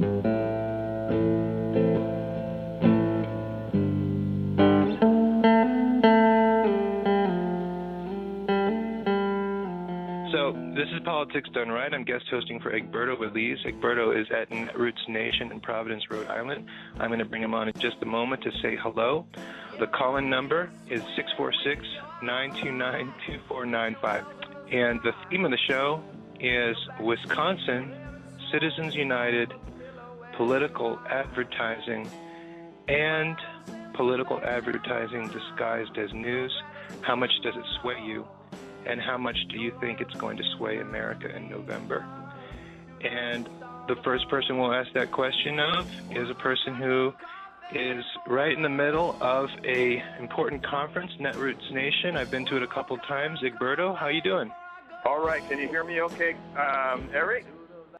So this is Politics Done Right. I'm guest hosting for Egberto Willies. Egberto is at Netroots Nation in Providence, Rhode Island. I'm going to bring him on in just a moment to say hello. The call-in number is 646-929-2495. And the theme of the show is Wisconsin, Citizens United, Political Advertising, and Political Advertising disguised as news. How much does it sway you? And how much do you think it's going to sway America in November? And the first person we'll ask that question of is a person who is right in the middle of a important conference, Netroots Nation. I've been to it a couple times. Egberto, how you doing? All right. Can you hear me okay, Eric?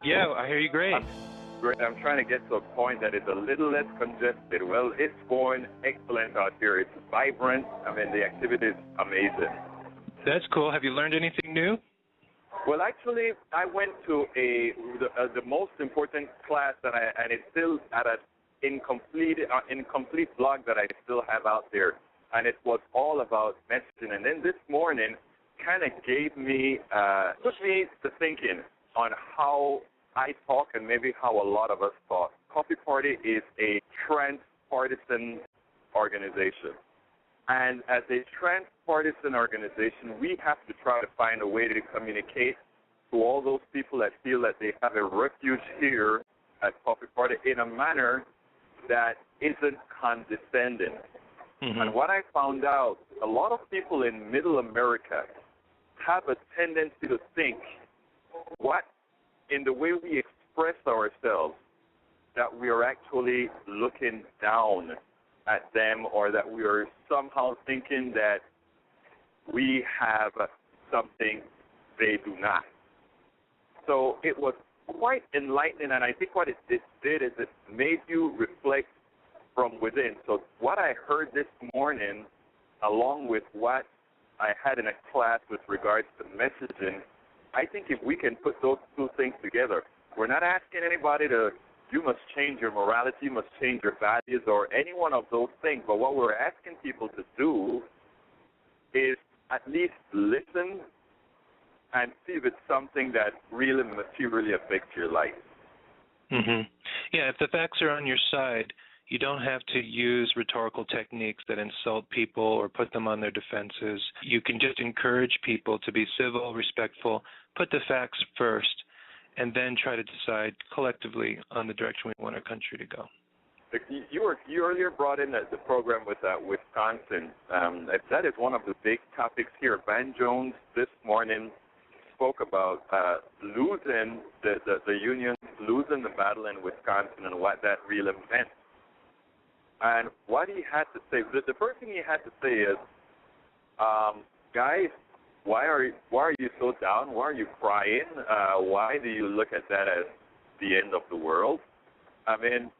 Yeah, I hear you great. Great. I'm trying to get to a point that is a little less congested. Well, it's going excellent out here. It's vibrant. I mean, the activity is amazing. That's cool. Have you learned anything new? Well, actually, I went to the most important class and it's still at an incomplete blog that I still have out there, and it was all about messaging. And then this morning, kind of took me to thinking on how I talk and maybe how a lot of us talk. Coffee Party is a transpartisan organization. And as a transpartisan organization, we have to try to find a way to communicate to all those people that feel that they have a refuge here at Coffee Party in a manner that isn't condescending. Mm-hmm. And what I found out, a lot of people in Middle America have a tendency to think in the way we express ourselves, that we are actually looking down at them, or that we are somehow thinking that we have something they do not. So it was quite enlightening, and I think what it did is it made you reflect from within. So what I heard this morning, along with what I had in a class with regards to messaging, I think if we can put those two things together, we're not asking anybody you must change your morality, you must change your values, or any one of those things. But what we're asking people to do is at least listen and see if it's something that really materially affects your life. Mm-hmm. Yeah, if the facts are on your side, you don't have to use rhetorical techniques that insult people or put them on their defenses. You can just encourage people to be civil, respectful, put the facts first, and then try to decide collectively on the direction we want our country to go. You earlier brought in the program with Wisconsin. That is one of the big topics here. Van Jones this morning spoke about losing the union, losing the battle in Wisconsin, and what that really meant. And what he had to say, the first thing he had to say is, guys, why are you so down? Why are you crying? Why do you look at that as the end of the world? I mean,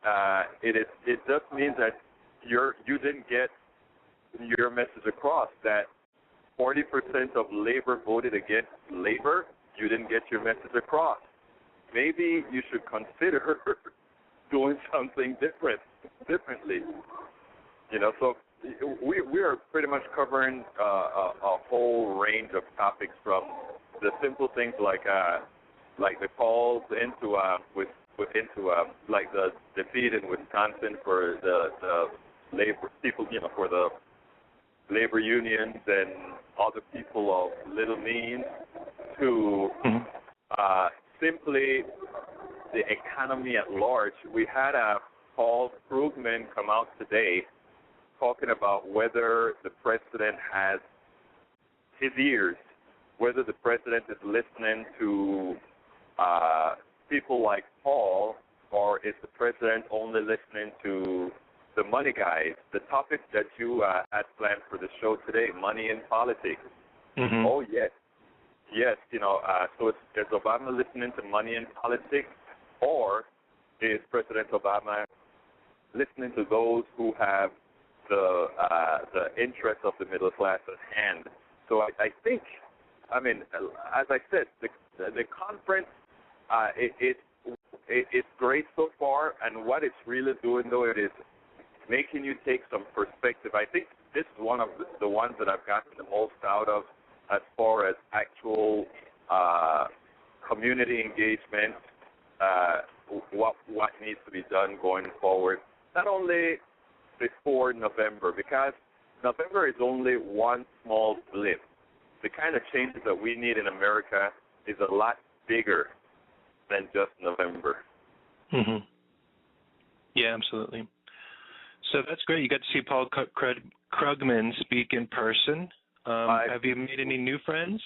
it just means that you didn't get your message across, that 40% of labor voted against labor. You didn't get your message across. Maybe you should consider doing something differently. So we are pretty much covering a whole range of topics, from the simple things like the calls into like the defeat in Wisconsin for the labor people, for the labor unions and other people of little means, to simply the economy at large. We had Paul Krugman come out today talking about whether the president has his ears, whether the president is listening to people like Paul, or is the president only listening to the money guys. The topic that you had planned for the show today, money in politics. Mm-hmm. Oh, yes. Yes, so is Obama listening to money in politics, or is President Obama listening to those who have the interests of the middle class at hand? So I think, as I said, the conference, it's great so far, and what it's really doing, though, it is making you take some perspective. I think this is one of the ones that I've gotten the most out of as far as actual community engagement, what needs to be done going forward, not only before November, because November is only one small blip. The kind of changes that we need in America is a lot bigger than just November. Mm-hmm. Yeah, absolutely. So that's great. You got to see Paul Krugman speak in person. Have you made any new friends?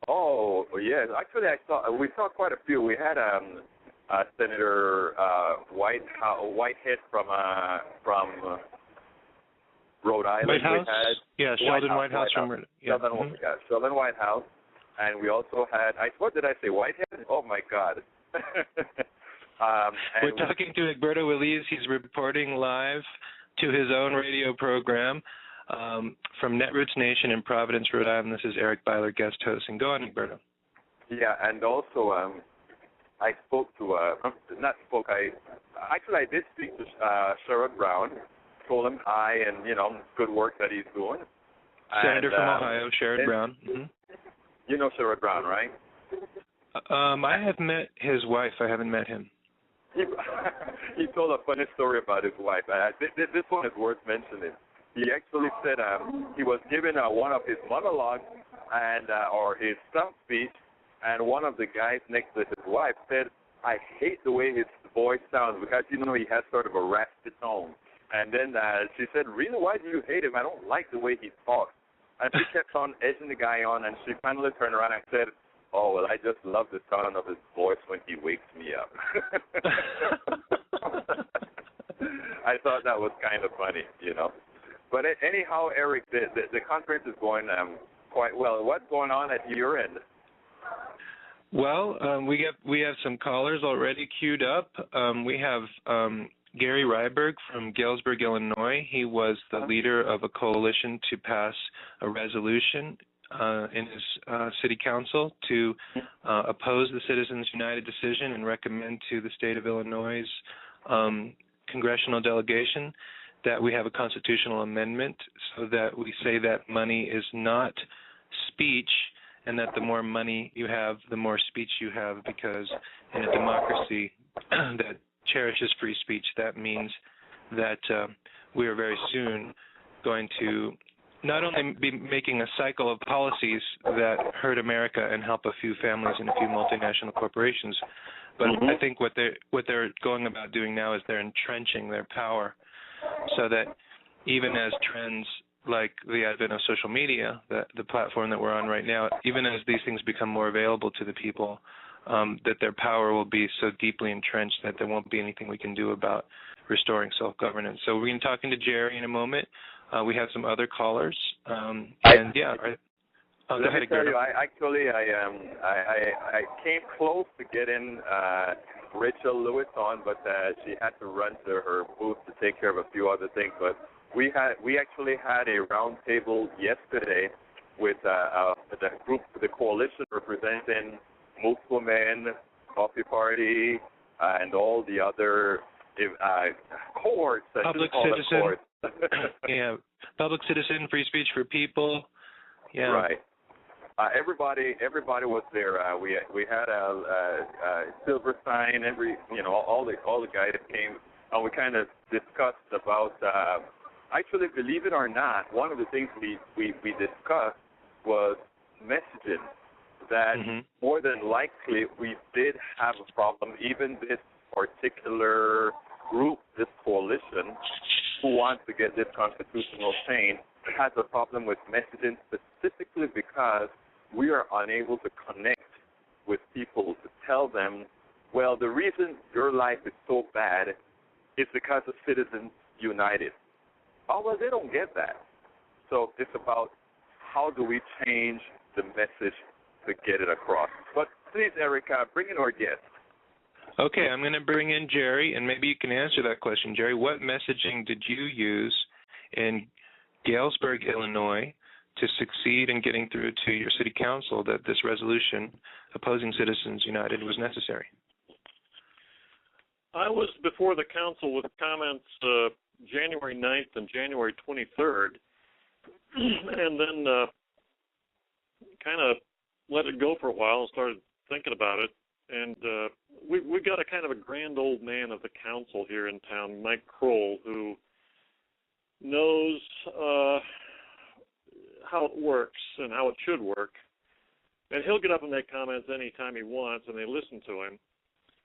Oh, yes. Actually, we saw quite a few. We had Senator Whitehead from Rhode Island. Whitehouse? Yeah, Sheldon Whitehouse from Rhode Island. Sheldon Whitehouse. And we also had, what did I say, Whitehead? Oh, my God. We're talking to Egberto Willies. He's reporting live to his own radio program from Netroots Nation in Providence, Rhode Island. This is Eric Byler, guest host. And go on, Egberto. Yeah, and also I spoke to, I did speak to Sherrod Brown, told him hi and, good work that he's doing. Senator from Ohio, Sherrod Brown. Mm-hmm. You know Sherrod Brown, right? I have met his wife. I haven't met him. He told a funny story about his wife. This one is worth mentioning. He actually said he was giving one of his monologues or his stump speech, and one of the guys next to his wife said, "I hate the way his voice sounds because he has sort of a raspy tone." And then she said, "Really? Why do you hate him? I don't like the way he talks." And she kept on edging the guy on, and she finally turned around and said, "Oh, well, I just love the sound of his voice when he wakes me up." I thought that was kind of funny, But anyhow, Eric, the conference is going quite well. What's going on at your end? Well, we have some callers already queued up. We have Gary Ryberg from Galesburg, Illinois. He was the leader of a coalition to pass a resolution in his city council to oppose the Citizens United decision and recommend to the state of Illinois' congressional delegation that we have a constitutional amendment so that we say that money is not speech, and that the more money you have, the more speech you have, because in a democracy that cherishes free speech, that means that we are very soon going to not only be making a cycle of policies that hurt America and help a few families and a few multinational corporations, but I think what they're going about doing now is they're entrenching their power so that even as trends like the advent of social media, the platform that we're on right now, even as these things become more available to the people, that their power will be so deeply entrenched that there won't be anything we can do about restoring self-governance. So we're going to be talking to Jerry in a moment. We have some other callers, go ahead, Egberto. I came close to getting Rachel Lewis on, but she had to run to her booth to take care of a few other things. But we actually had a round table yesterday with the group, the coalition representing Muslim Men, Coffee Party, and all the other cohorts. Public citizen. Yeah, public citizen, free speech for people. Yeah. Right. Everybody was there. We had Silverstein. All the guys came, and we kind of discussed about. Actually, believe it or not, one of the things we discussed was messaging. That more than likely we did have a problem. Even this particular group, this coalition, who wants to get this constitutional change, has a problem with messaging specifically because we are unable to connect with people to tell them, well, the reason your life is so bad is because of Citizens United. Oh, well, they don't get that. So it's about how do we change the message to get it across. But please, Erica, bring in our guest. Okay, I'm going to bring in Jerry, and maybe you can answer that question. Jerry, what messaging did you use in Galesburg, Illinois, to succeed in getting through to your city council that this resolution opposing Citizens United was necessary? I was before the council with comments January 9th and January 23rd, and then kind of let it go for a while and started thinking about it. And we got a kind of a grand old man of the council here in town, Mike Kroll, who knows how it works and how it should work. And he'll get up and make comments anytime he wants, and they listen to him.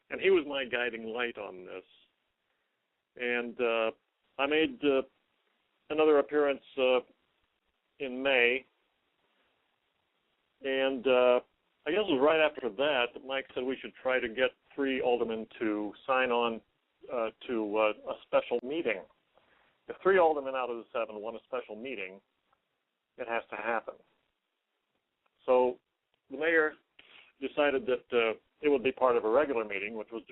And he was my guiding light on this. And I made another appearance in May. And I guess it was right after that Mike said we should try to get 3 aldermen to sign on to a special meeting. If 3 aldermen out of the 7 want a special meeting, it has to happen. So the mayor decided that it would be part of a regular meeting, which was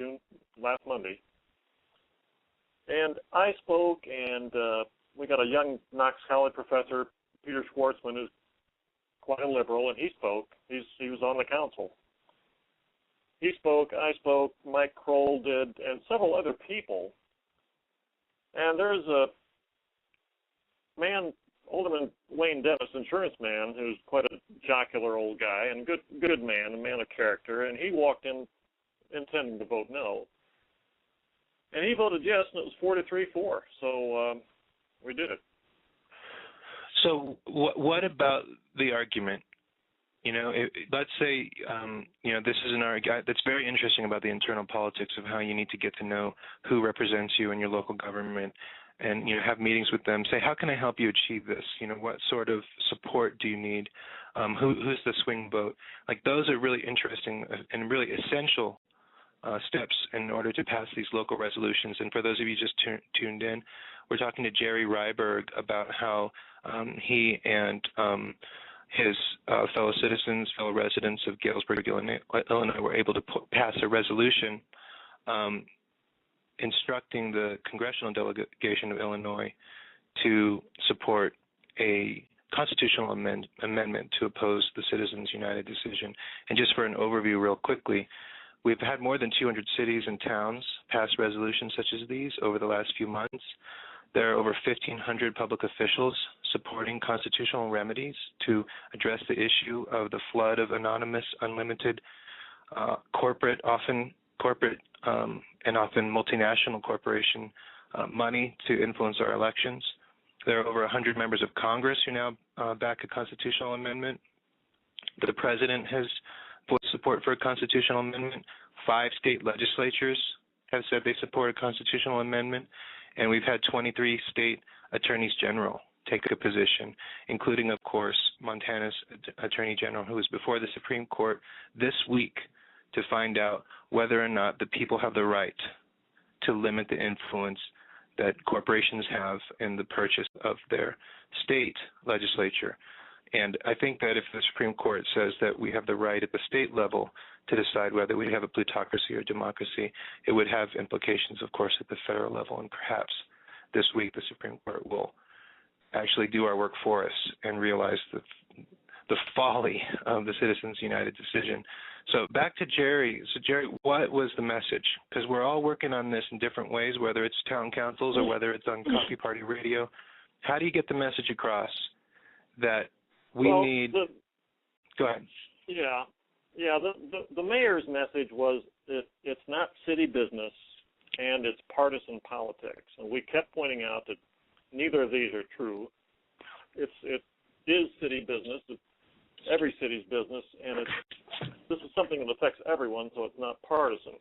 last Monday. And I spoke, and we got a young Knox College professor, Peter Schwartzman, who's quite a liberal, and he spoke. He was on the council. He spoke, I spoke, Mike Kroll did, and several other people. And there's a man, Alderman Wayne Dennis, insurance man, who's quite a jocular old guy and good man, a man of character, and he walked in intending to vote no. And he voted yes, and it was 4-3-4. So we did it. So what about the argument? Let's say, this is an argument that's very interesting about the internal politics of how you need to get to know who represents you in your local government and, have meetings with them. Say, how can I help you achieve this? What sort of support do you need? Who's the swing vote? Like, those are really interesting and really essential steps in order to pass these local resolutions. And for those of you just tuned in, we're talking to Jerry Ryberg about how he and his fellow citizens, fellow residents of Galesburg, Illinois, were able to pass a resolution instructing the congressional delegation of Illinois to support a constitutional amendment to oppose the Citizens United decision. And just for an overview real quickly, we've had more than 200 cities and towns pass resolutions such as these over the last few months. There are over 1,500 public officials supporting constitutional remedies to address the issue of the flood of anonymous, unlimited, corporate and often multinational corporation money to influence our elections. There are over 100 members of Congress who now back a constitutional amendment. The president has voiced support for a constitutional amendment. 5 state legislatures have said they support a constitutional amendment. And we've had 23 state attorneys general take a position, including, of course, Montana's attorney general, who was before the Supreme Court this week to find out whether or not the people have the right to limit the influence that corporations have in the purchase of their state legislature. And I think that if the Supreme Court says that we have the right at the state level to decide whether we have a plutocracy or democracy, it would have implications, of course, at the federal level. And perhaps this week the Supreme Court will actually do our work for us and realize the folly of the Citizens United decision. So back to Jerry. So Jerry, what was the message? Because we're all working on this in different ways, whether it's town councils or whether it's on Coffee Party Radio. How do you get the message across that we need? Go ahead. Yeah. The mayor's message was that it's not city business and it's partisan politics, and we kept pointing out that neither of these are true. It is city business. It's every city's business, and this is something that affects everyone, so it's not partisan.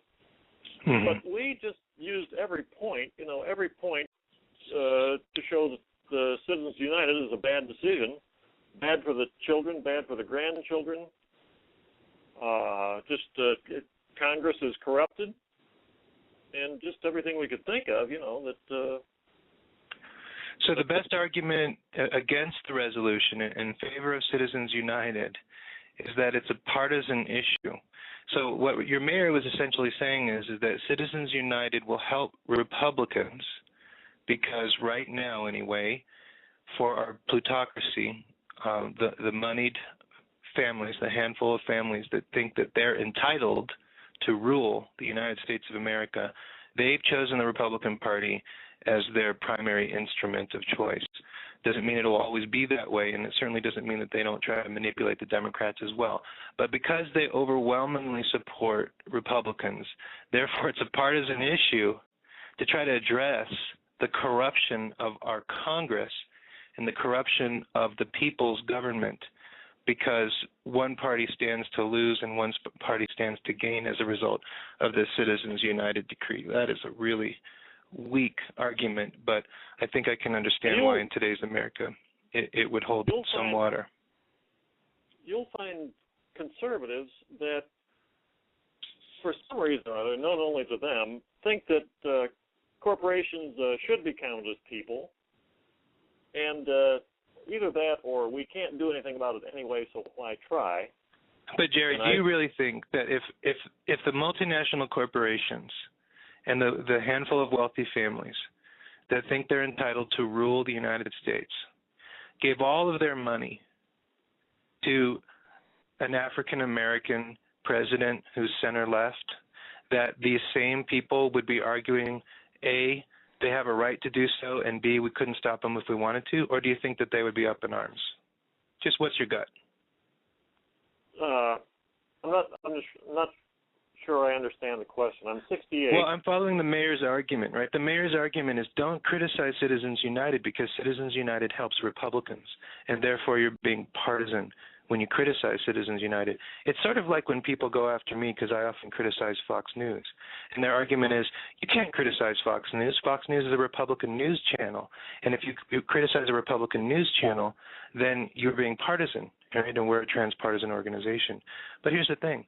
Mm-hmm. But we just used every point to show that the Citizens United is a bad decision, bad for the children, bad for the grandchildren. Congress is corrupted, and just everything we could think of, that. So the best argument against the resolution in favor of Citizens United is that it's a partisan issue. So what your mayor was essentially saying is that Citizens United will help Republicans because right now, anyway, for our plutocracy, the moneyed families, the handful of families that think that they're entitled to rule the United States of America, They've chosen the Republican Party as their primary instrument of choice. Doesn't mean it'll always be that way, and it certainly doesn't mean that they don't try to manipulate the Democrats as well. But because they overwhelmingly support Republicans, therefore it's a partisan issue to try to address the corruption of our Congress and the corruption of the people's government, because one party stands to lose and one party stands to gain as a result of the Citizens United decree. That is a really weak argument, but I think I can understand why in today's America it would hold some water. You'll find conservatives that, for some reason or other, known only to them, think that corporations should be counted as people, and either that or we can't do anything about it anyway, so why try? But Jerry, do you really think that if the multinational corporations and the handful of wealthy families that think they're entitled to rule the United States gave all of their money to an African-American president who's center-left, that these same people would be arguing, A, they have a right to do so, and B, we couldn't stop them if we wanted to? Or do you think that they would be up in arms? Just what's your gut? I'm not sure I understand the question. I'm 68. Well, I'm following the mayor's argument, right? The mayor's argument is don't criticize Citizens United because Citizens United helps Republicans, and therefore you're being partisan when you criticize Citizens United. It's sort of like when people go after me because I often criticize Fox News, and their argument is you can't criticize Fox News. Fox News is a Republican news channel, and if you criticize a Republican news channel, then you're being partisan, right? And we're a transpartisan organization. But here's the thing.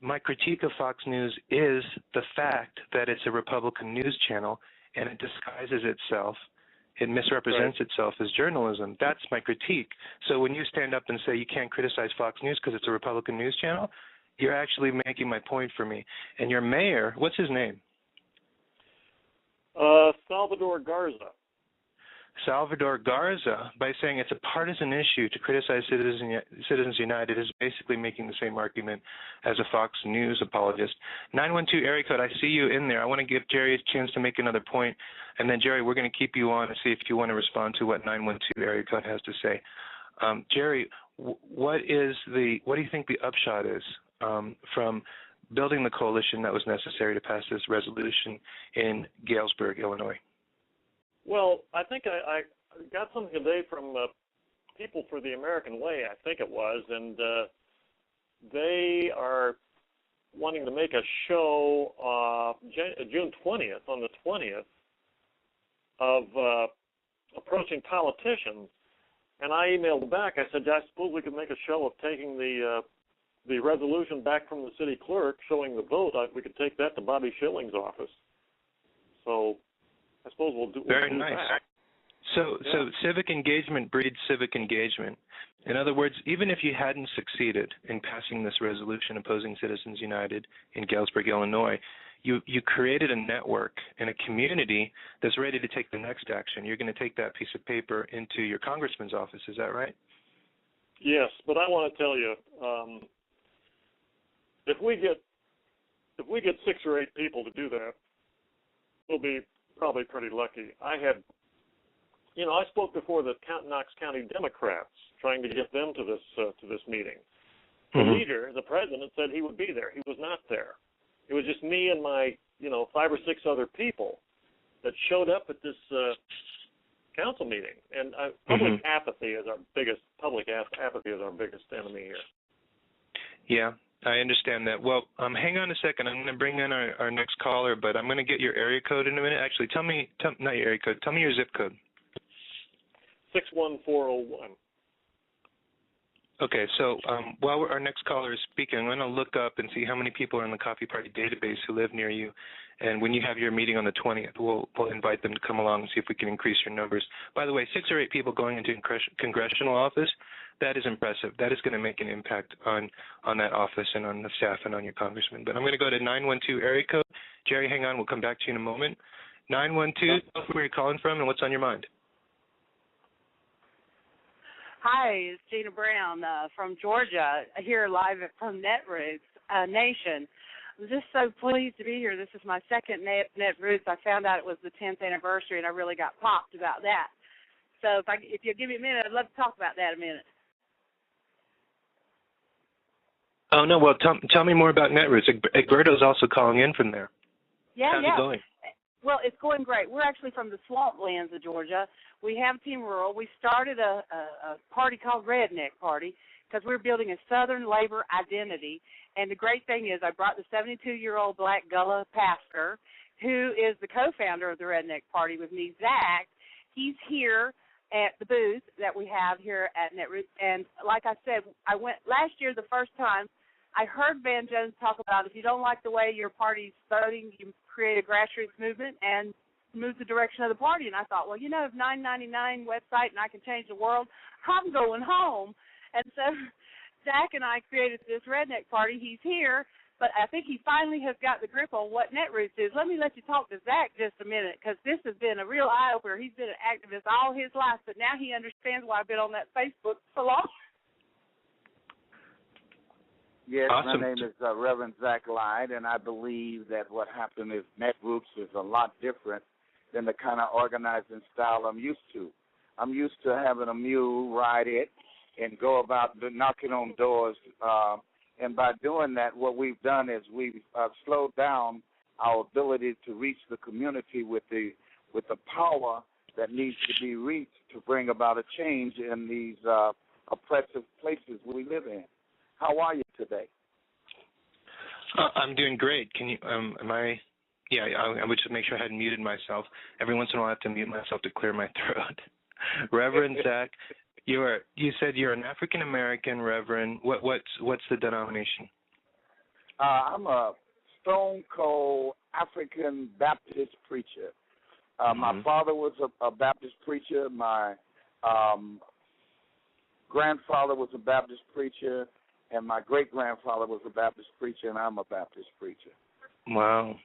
My critique of Fox News is the fact that it's a Republican news channel and it disguises itself, it misrepresents itself as journalism. That's my critique. So when you stand up and say you can't criticize Fox News because it's a Republican news channel, you're actually making my point for me. And your mayor, what's his name? Salvador Garza. Salvador Garza, by saying it's a partisan issue to criticize Citizens United, is basically making the same argument as a Fox News apologist. 912 area code, I see you in there. I want to give Jerry a chance to make another point, and then, Jerry, we're going to keep you on and see if you want to respond to what 912 area code has to say. Jerry, what do you think the upshot is from building the coalition that was necessary to pass this resolution in Galesburg, Illinois? Well, I think I got something today from People for the American Way, I think it was, and they are wanting to make a show June 20th, on the 20th, of approaching politicians. And I emailed back. I said, I suppose we could make a show of taking the resolution back from the city clerk, showing the vote. We could take that to Bobby Schilling's office. So I suppose we'll do Very nice. That. So civic engagement breeds civic engagement. In other words, even if you hadn't succeeded in passing this resolution opposing Citizens United in Galesburg, Illinois, you created a network and a community that's ready to take the next action. You're going to take that piece of paper into your congressman's office. Is that right? Yes, but I want to tell you, if we get 6 or 8 people to do that, we'll be probably pretty lucky. I spoke before the Knox County Democrats, trying to get them to this meeting. The leader, the president, said he would be there. He was not there. It was just me and my, 5 or 6 other people that showed up at this council meeting. And public apathy is our biggest enemy here. Yeah. I understand that. Well, hang on a second. I'm going to bring in our next caller, but I'm going to get your area code in a minute. Actually, not your area code. Tell me your zip code. 61401. Okay, so while our next caller is speaking, I'm going to look up and see how many people are in the Coffee Party database who live near you. And when you have your meeting on the 20th, we'll invite them to come along and see if we can increase your numbers. By the way, 6 or 8 people going into congressional office, that is impressive. That is going to make an impact on that office and on the staff and on your congressman. But I'm going to go to 912 area code. Jerry, hang on. We'll come back to you in a moment. 912, tell us where you're calling from and what's on your mind. Hi, it's Gina Brown from Georgia, here live from Netroots Nation. I'm just so pleased to be here. This is my second Netroots. I found out it was the 10th anniversary, and I really got popped about that. So if you'll give me a minute, I'd love to talk about that a minute. Oh, no, well, tell me more about Netroots. Egberto's also calling in from there. Yeah, How's it going? Well, it's going great. We're actually from the swamplands of Georgia. We have Team Rural. We started a party called Redneck Party because we're building a Southern labor identity. And the great thing is I brought the 72-year-old Black Gullah pastor, who is the co-founder of the Redneck Party with me, Zach. He's here at the booth that we have here at Netroots. And like I said, I went last year the first time. I heard Van Jones talk about if you don't like the way your party's voting, you create a grassroots movement and move the direction of the party. And I thought, well, if 999 website and I can change the world, I'm going home. And so Zach and I created this Redneck Party. He's here, but I think he finally has got the grip on what Netroots is. Let me let you talk to Zach just a minute, because this has been a real eye-opener. He's been an activist all his life, but now he understands why I've been on that Facebook so long. Yes, awesome. My name is Reverend Zach Lyde, and I believe that what happened is Netroots is a lot different than the kind of organizing style I'm used to. I'm used to having a mule, ride it, and go about knocking on doors. And by doing that, what we've done is we've slowed down our ability to reach the community with the power that needs to be reached to bring about a change in these oppressive places we live in. How are you today? I'm doing great. Can you? Yeah, I would just make sure I hadn't muted myself. Every once in a while, I have to mute myself to clear my throat. Reverend Zach, you said you're an African American Reverend. What's the denomination? I'm a stone cold African Baptist preacher. My father was a Baptist preacher. My grandfather was a Baptist preacher. And my great-grandfather was a Baptist preacher, and I'm a Baptist preacher. Wow.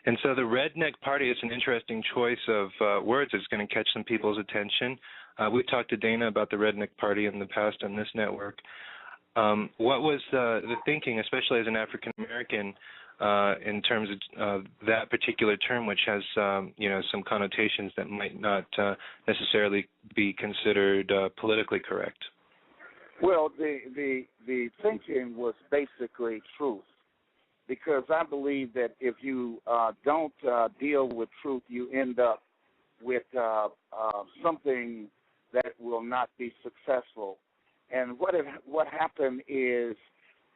And so the Redneck Party is an interesting choice of words. It's going to catch some people's attention. We've talked to Dana about the Redneck Party in the past on this network. What was the thinking, especially as an African-American, in terms of that particular term, which has some connotations that might not necessarily be considered politically correct? Well, the thinking was basically truth, because I believe that if you don't deal with truth, you end up with something that will not be successful. And what happened is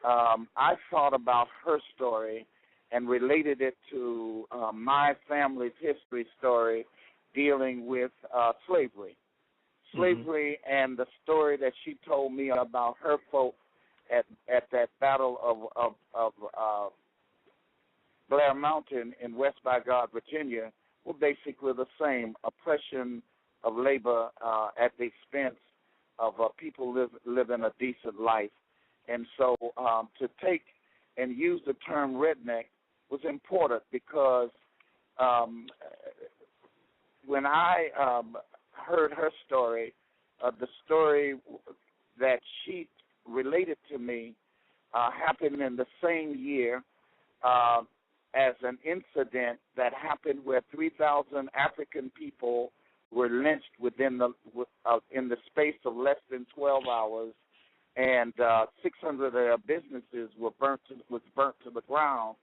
I thought about her story and related it to my family's history story dealing with slavery. Slavery and the story that she told me about her folks at that battle of Blair Mountain in West by God, Virginia, were basically the same: oppression of labor at the expense of people living a decent life. And so to take and use the term redneck was important, because when I heard her story, the story that she related to me happened in the same year as an incident that happened where 3,000 African people were lynched in the space of less than 12 hours, and 600 of their businesses were burnt to the ground.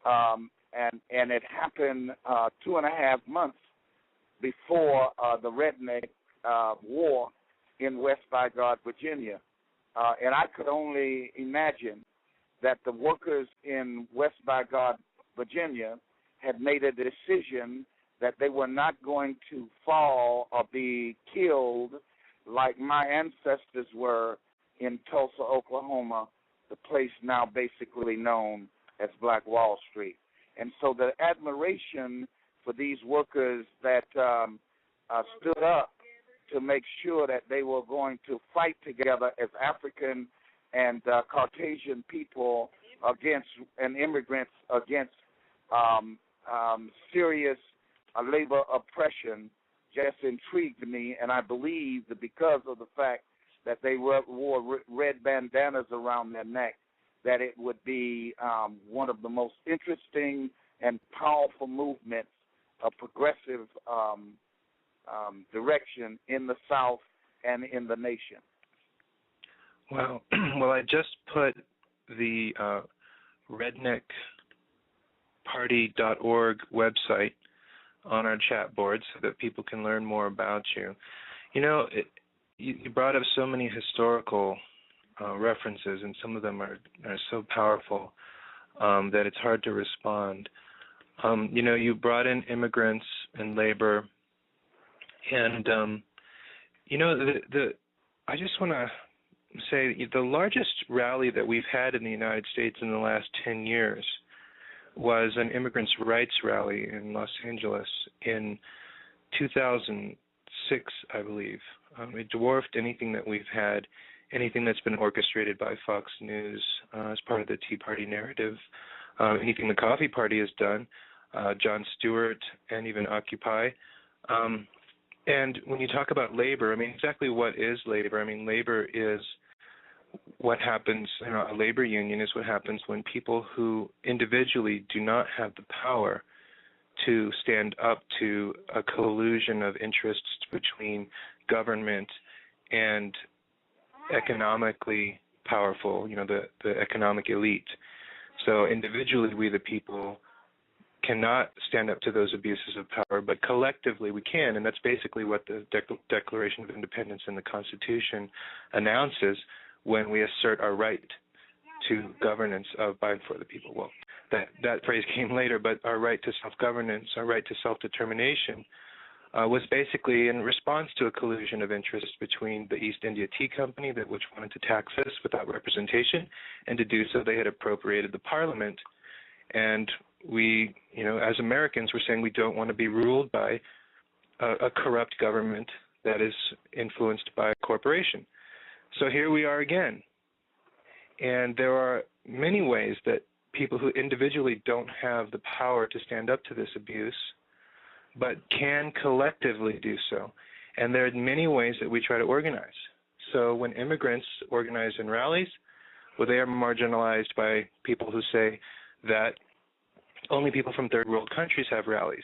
And it happened 2.5 months before the Redneck War in West by God, Virginia. And I could only imagine that the workers in West by God, Virginia, had made a decision that they were not going to fall or be killed like my ancestors were in Tulsa, Oklahoma, the place now basically known as Black Wall Street. And so the admiration for these workers that stood up to make sure that they were going to fight together as African and Caucasian people against and immigrants against serious labor oppression just intrigued me, and I believe that because of the fact that they wore red bandanas around their neck, that it would be one of the most interesting and powerful movements of progressive direction in the South and in the nation. Well, I just put the redneckparty.org website on our chat board so that people can learn more about you. You know, you brought up so many historical references, and some of them are so powerful that it's hard to respond. You know, you brought in immigrants and labor, and you know, I just want to say the largest rally that we've had in the United States in the last 10 years was an immigrants' rights rally in Los Angeles in 2006, I believe. It dwarfed anything that we've had, anything that's been orchestrated by Fox News as part of the Tea Party narrative, anything the Coffee Party has done, Jon Stewart, and even Occupy. And when you talk about labor, I mean, exactly what is labor? I mean, labor is what happens, you know, a labor union is what happens when people who individually do not have the power to stand up to a collusion of interests between government and economically powerful, you know, the economic elite. So individually, we the people cannot stand up to those abuses of power, but collectively we can, and that's basically what the Declaration of Independence and the Constitution announces when we assert our right to governance of by and for the people. Well, that phrase came later, but our right to self-governance, our right to self-determination, was basically in response to a collusion of interests between the East India Tea Company, which wanted to tax us without representation, and to do so they had appropriated the parliament. And we, you know, as Americans, we're saying we don't want to be ruled by a corrupt government that is influenced by a corporation. So here we are again. And there are many ways that people who individually don't have the power to stand up to this abuse, but can collectively do so. And there are many ways that we try to organize. So when immigrants organize in rallies, well, they are marginalized by people who say that only people from third world countries have rallies,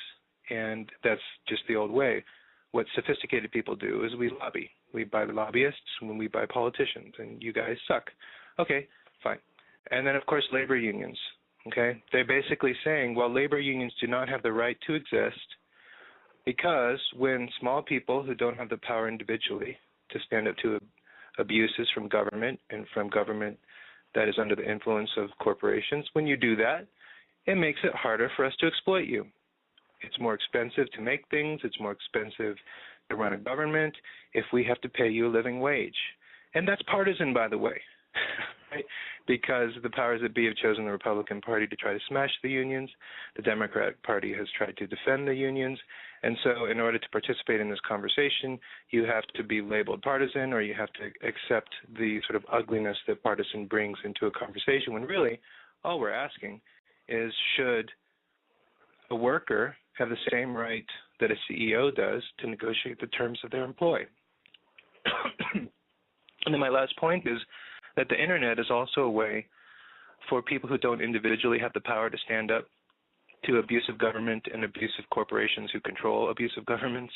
and that's just the old way. What sophisticated people do is we lobby. We buy lobbyists when we buy politicians, and you guys suck. Okay, fine. And then, of course, labor unions, okay? They're basically saying, well, labor unions do not have the right to exist because when small people who don't have the power individually to stand up to abuses from government and from government that is under the influence of corporations, when you do that, it makes it harder for us to exploit you. It's more expensive to make things. It's more expensive to run a government if we have to pay you a living wage. And that's partisan, by the way, right? Because the powers that be have chosen the Republican Party to try to smash the unions. The Democratic Party has tried to defend the unions. And so in order to participate in this conversation, you have to be labeled partisan, or you have to accept the sort of ugliness that partisan brings into a conversation, when really all we're asking is, should a worker have the same right that a CEO does to negotiate the terms of their employ? And then my last point is that the Internet is also a way for people who don't individually have the power to stand up to abusive government and abusive corporations who control abusive governments.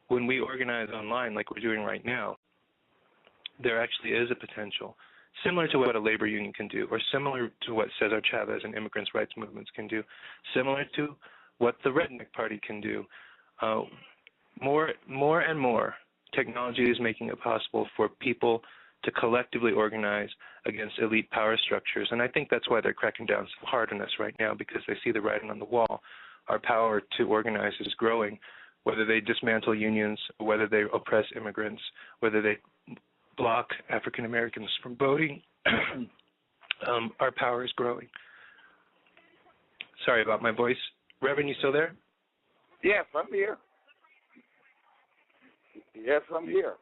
When we organize online like we're doing right now, there actually is a potential, similar to what a labor union can do, or similar to what Cesar Chavez and immigrants' rights movements can do, similar to what the Redneck Party can do. More and more, technology is making it possible for people to collectively organize against elite power structures. And I think that's why they're cracking down so hard on us right now, because they see the writing on the wall. Our power to organize is growing, whether they dismantle unions, whether they oppress immigrants, whether they block African Americans from voting. Our power is growing. Sorry about my voice. Reverend, you still there? Yes, I'm here. Yes, I'm here.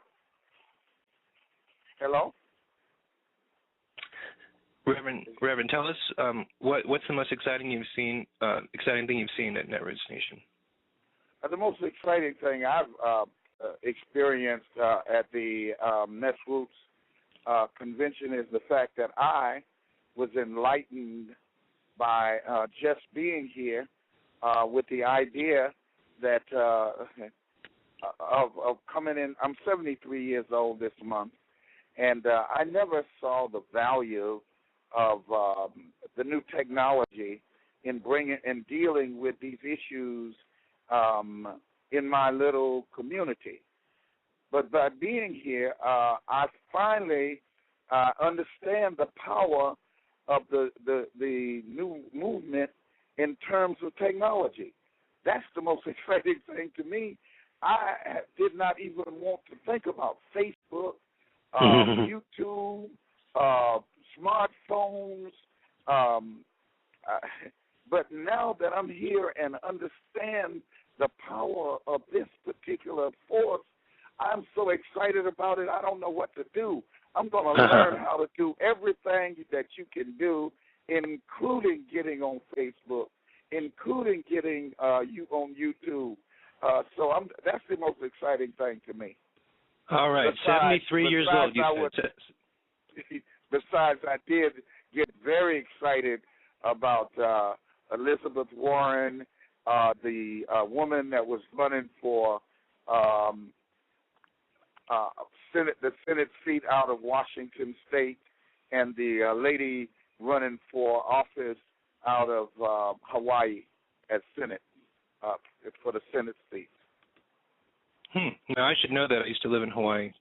Hello? Reverend, tell us what's the most exciting thing you've seen at Netroots Nation? The most exciting thing I've experienced at the Netroots convention is the fact that I was enlightened by just being here with the idea that of coming in. I'm 73 years old this month, and I never saw the value of the new technology in dealing with these issues in my little community. But by being here, I finally understand the power of the new movement in terms of technology. That's the most exciting thing to me. I did not even want to think about Facebook, YouTube, smartphones. But now that I'm here and understand the power of this particular force, I'm so excited about it, I don't know what to do. I'm going to learn how to do everything that you can do, including getting on Facebook, including getting you on YouTube. So that's the most exciting thing to me. All right, 73 years old, you said. Besides, I did get very excited about Elizabeth Warren, the woman that was running for the Senate seat out of Washington State, and the lady running for office out of Hawaii as Senate for the Senate seat. Now, I should know that. I used to live in Hawaii,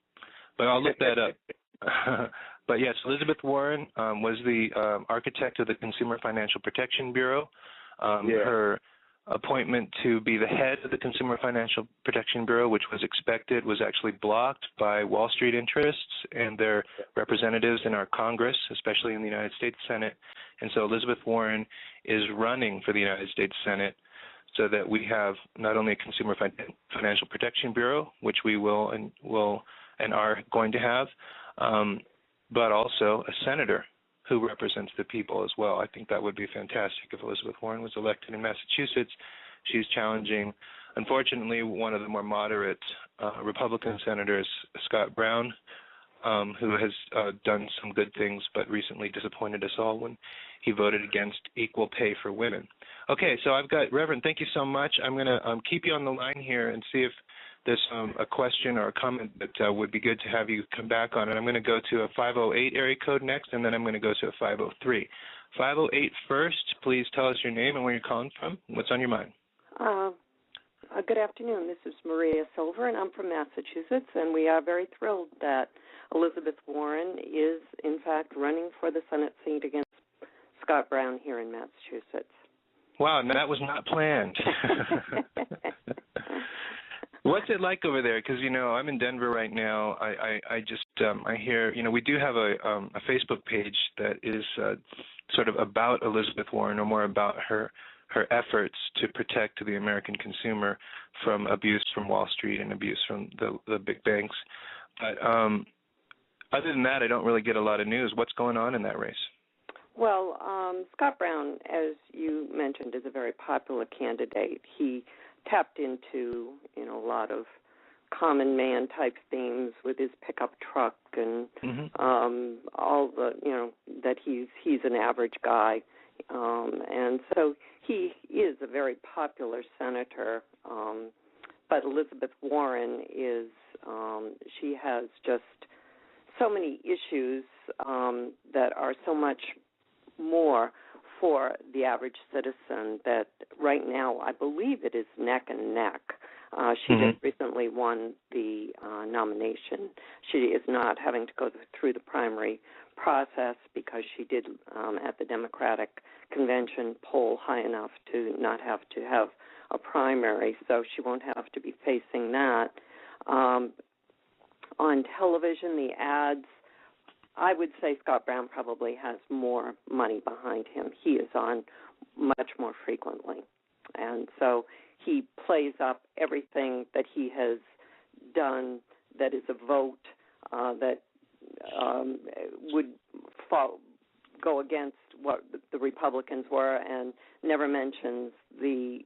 but I'll look that up. But yes, Elizabeth Warren was the architect of the Consumer Financial Protection Bureau. Her appointment to be the head of the Consumer Financial Protection Bureau, which was expected, was actually blocked by Wall Street interests and their representatives in our Congress, especially in the United States Senate. And so Elizabeth Warren is running for the United States Senate so that we have not only a Consumer Financial Protection Bureau, which we will and are going to have, but also a senator who represents the people as well. I think that would be fantastic if Elizabeth Warren was elected in Massachusetts. She's challenging, unfortunately, one of the more moderate Republican senators, Scott Brown, who has done some good things but recently disappointed us all when he voted against equal pay for women. Okay, so I've got, Reverend, thank you so much. I'm going to keep you on the line here and see if there's a question or a comment that would be good to have you come back on. And I'm going to go to a 508 area code next, and then I'm going to go to a 503. 508 first, please tell us your name and where you're calling from. What's on your mind? Good afternoon. This is Maria Silver, and I'm from Massachusetts, and we are very thrilled that Elizabeth Warren is, in fact, running for the Senate seat against Scott Brown here in Massachusetts. Wow, no, that was not planned. What's it like over there? Because, I'm in Denver right now. I just I hear, we do have a Facebook page that is sort of about Elizabeth Warren, or more about her efforts to protect the American consumer from abuse from Wall Street and abuse from the big banks. But other than that, I don't really get a lot of news. What's going on in that race? Well, Scott Brown, as you mentioned, is a very popular candidate. He tapped into, a lot of common man type themes with his pickup truck and all the, that he's an average guy. And so he is a very popular senator. But Elizabeth Warren is, she has just so many issues that are so much more for the average citizen that right now I believe it is neck and neck. She just recently won the nomination. She is not having to go through the primary process because she did at the Democratic convention poll high enough to not have to have a primary, so she won't have to be facing that. On television, the ads, I would say Scott Brown probably has more money behind him. He is on much more frequently. And so he plays up everything that he has done that is a vote that would go against what the Republicans were, and never mentions the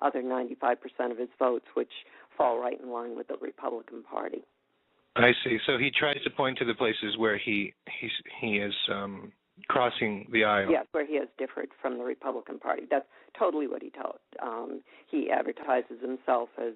other 95% of his votes, which fall right in line with the Republican Party. I see. So he tries to point to the places where he is crossing the aisle. Yes, where he has differed from the Republican Party. That's totally what he told. He advertises himself as,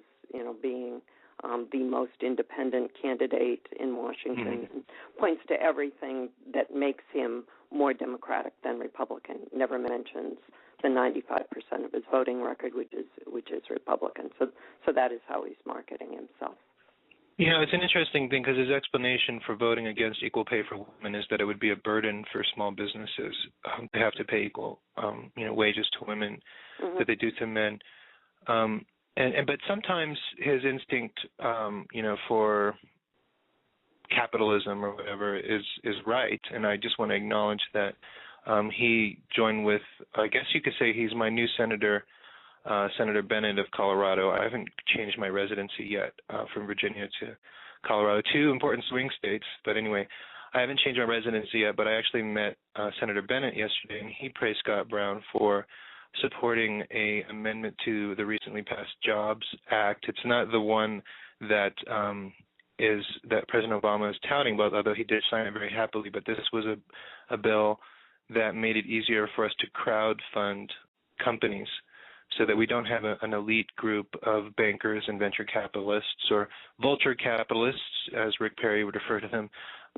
being the most independent candidate in Washington, and points to everything that makes him more Democratic than Republican. Never mentions the 95% of his voting record, which is Republican. So that is how he's marketing himself. It's an interesting thing because his explanation for voting against equal pay for women is that it would be a burden for small businesses to have to pay equal, wages to women that they do to men. But sometimes his instinct, for capitalism or whatever is right, and I just want to acknowledge that he joined with, I guess you could say he's my new senator, Senator Bennett of Colorado. I haven't changed my residency yet from Virginia to Colorado, two important swing states. But anyway, I haven't changed my residency yet, but I actually met Senator Bennett yesterday, and he praised Scott Brown for supporting an amendment to the recently passed Jobs Act. It's not the one that that President Obama is touting about, although he did sign it very happily, but this was a bill that made it easier for us to crowdfund companies so that we don't have an elite group of bankers and venture capitalists or vulture capitalists, as Rick Perry would refer to them,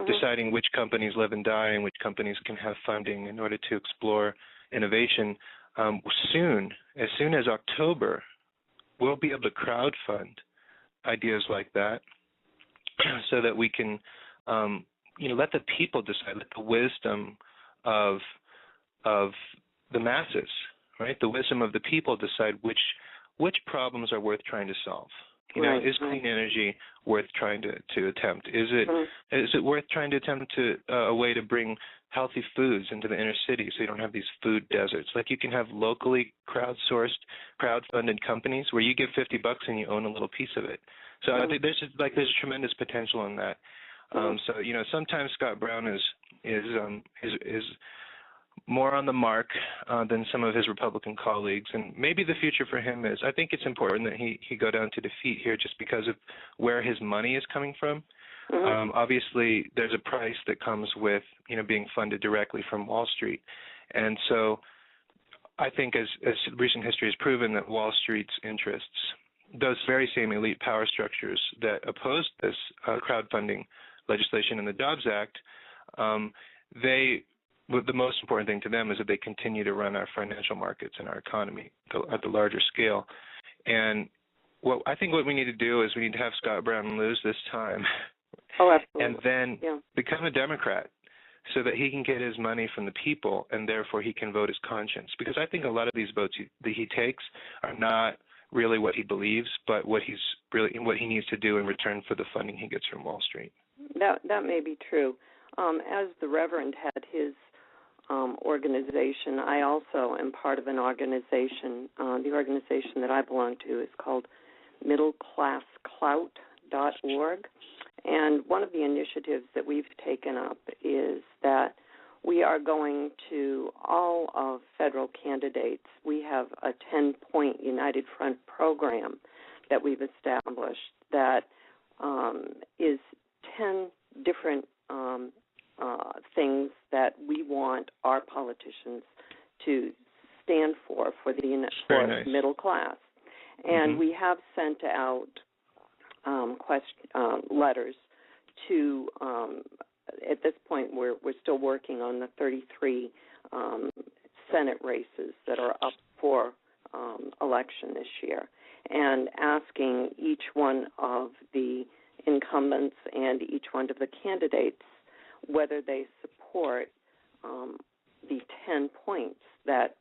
deciding which companies live and die and which companies can have funding in order to explore innovation. As soon as October, we'll be able to crowdfund ideas like that so that we can, let the people decide, let the wisdom of the masses, right? The wisdom of the people decide which problems are worth trying to solve. Is clean energy worth trying to attempt? Is it worth trying to attempt a way to bring healthy foods into the inner city so you don't have these food deserts? Like you can have locally crowdfunded companies where you give $50 and you own a little piece of it. So I think there's tremendous potential in that. So sometimes Scott Brown is more on the mark than some of his Republican colleagues, and maybe the future for him is, I think it's important that he go down to defeat here just because of where his money is coming from. Obviously, there's a price that comes with being funded directly from Wall Street, and so I think as recent history has proven that Wall Street's interests, those very same elite power structures that opposed this crowdfunding legislation in the Jobs Act, the most important thing to them is that they continue to run our financial markets and our economy at the larger scale. And I think what we need to do is we need to have Scott Brown lose this time. Oh, absolutely. And then become a Democrat so that he can get his money from the people and therefore he can vote his conscience. Because I think a lot of these votes that he takes are not really what he believes, but what he needs to do in return for the funding he gets from Wall Street. That may be true. As the Reverend had his organization, I also am part of an organization. The organization that I belong to is called middleclassclout.org. And one of the initiatives that we've taken up is that we are going to all of federal candidates. We have a 10-point United Front program that we've established that is 10 different things that we want our politicians to stand for the middle class. And we have sent out letters to, at this point we're still working on the 33 Senate races that are up for election this year, and asking each one of the incumbents and each one of the candidates whether they support the 10 points that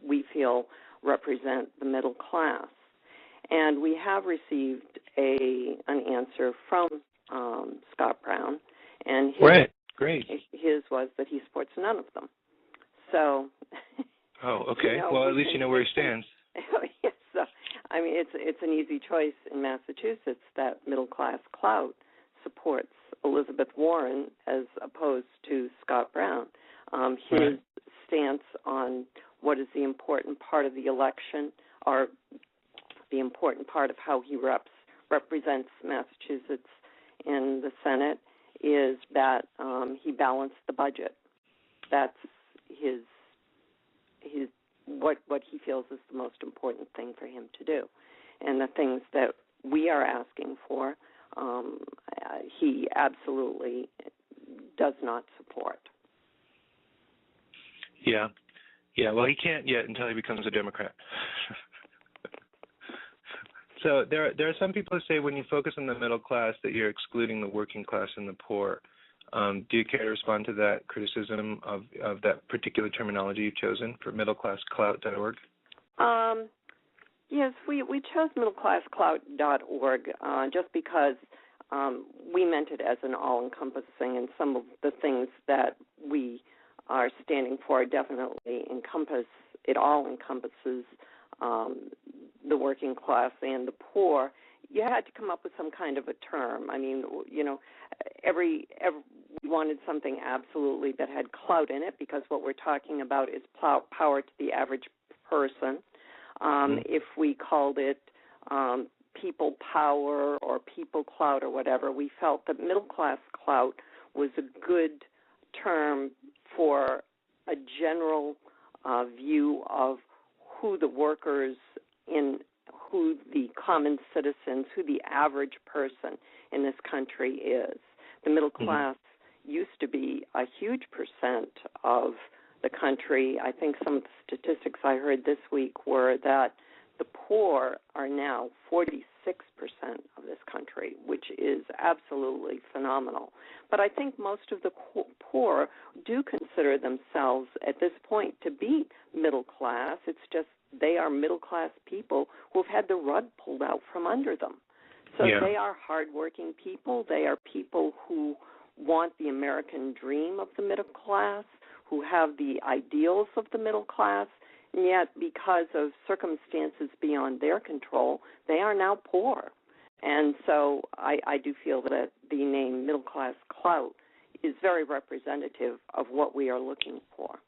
we feel represent the middle class. And we have received an answer from Scott Brown, and his was that he supports none of them. So. Oh, okay. Well, at least you know where he stands. Yes. So, I mean, it's an easy choice in Massachusetts that middle class clout supports Elizabeth Warren as opposed to Scott Brown. His stance on what is the important part of the election, or the important part of how he represents Massachusetts in the Senate, is that he balanced the budget. that's his what he feels is the most important thing for him to do. And the things that we are asking for, he absolutely does not support. Yeah. Well, he can't yet until he becomes a Democrat. So there are some people who say when you focus on the middle class that you're excluding the working class and the poor. Do you care to respond to that criticism of that particular terminology you've chosen for middleclassclout.org? Yes, we chose middleclassclout.org just because we meant it as an all-encompassing, and some of the things that we are standing for definitely encompasses the working class and the poor. You had to come up with some kind of a term. I mean, every we wanted something absolutely that had clout in it, because what we're talking about is power to the average person. If we called it people power or people clout or whatever, we felt that middle class clout was a good term for a general view of who the workers who the common citizens, who the average person in this country is. The middle class used to be a huge percent of the country. I think some of the statistics I heard this week were that the poor are now 46% of this country, which is absolutely phenomenal. But I think most of the poor do consider themselves at this point to be middle class. It's just they are middle-class people who have had the rug pulled out from under them. So they are hardworking people. They are people who want the American dream of the middle class, who have the ideals of the middle class, and yet because of circumstances beyond their control, they are now poor. And so I do feel that the name middle-class clout is very representative of what we are looking for.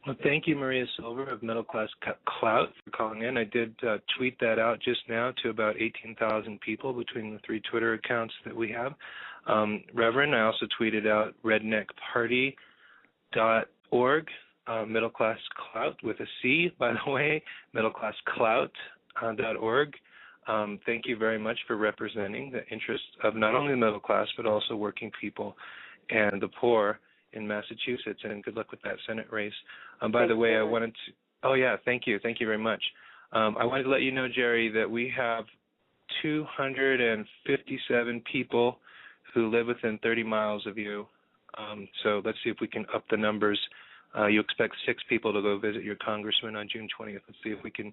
Well, thank you, Maria Silver of Middle Class Clout, for calling in. I did tweet that out just now to about 18,000 people between the 3 Twitter accounts that we have. Reverend, I also tweeted out redneckparty.org, Middle Class Clout with a C, by the way, middleclassclout.org. Thank you very much for representing the interests of not only the middle class but also working people and the poor in Massachusetts, and good luck with that Senate race. By the way, I wanted to, thank you very much. I wanted to let you know, Jerry, that we have 257 people who live within 30 miles of you. So let's see if we can up the numbers. You expect 6 people to go visit your congressman on June 20th. Let's see if we can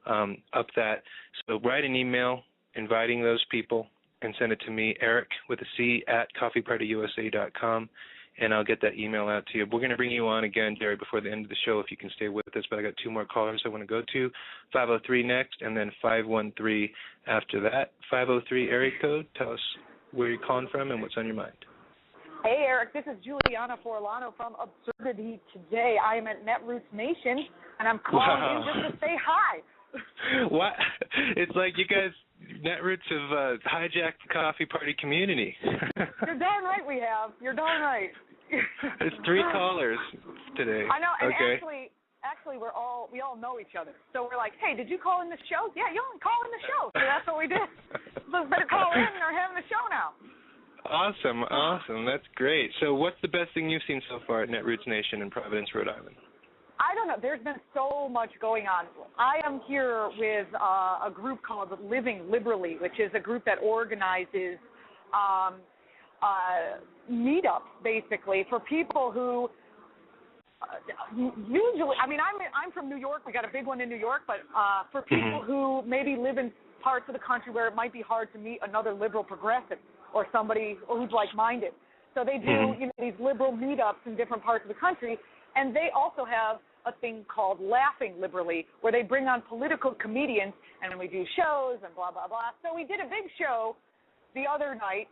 up that. So write an email inviting those people and send it to me, Eric with a C at coffeepartyusa.com. And I'll get that email out to you. We're going to bring you on again, Jerry, before the end of the show if you can stay with us. But I got 2 more callers I want to go to. 503 next, and then 513 after that. 503 area code. Tell us where you're calling from and what's on your mind. Hey, Eric. This is Juliana Forlano from Absurdity Today. I am at Netroots Nation, and I'm calling in just to say hi. What? It's like you guys, Netroots, have hijacked the coffee party community. You're darn right we have. You're darn right. There's 3 callers today. I know, and okay. actually we all know each other. So we're like, hey, did you call in the show? Yeah, you only call in the show. So that's what we did. So better call in and we're having the show now. Awesome. That's great. So what's the best thing you've seen so far at Netroots Nation in Providence, Rhode Island? I don't know. There's been so much going on. I am here with a group called Living Liberally, which is a group that organizes meetups, basically, for people who usually, I mean, I'm from New York. We got a big one in New York, but for people who maybe live in parts of the country where it might be hard to meet another liberal progressive or somebody who's like-minded. So they do, these liberal meetups in different parts of the country, and they also have a thing called Laughing Liberally, where they bring on political comedians, and then we do shows and blah, blah, blah. So we did a big show the other night,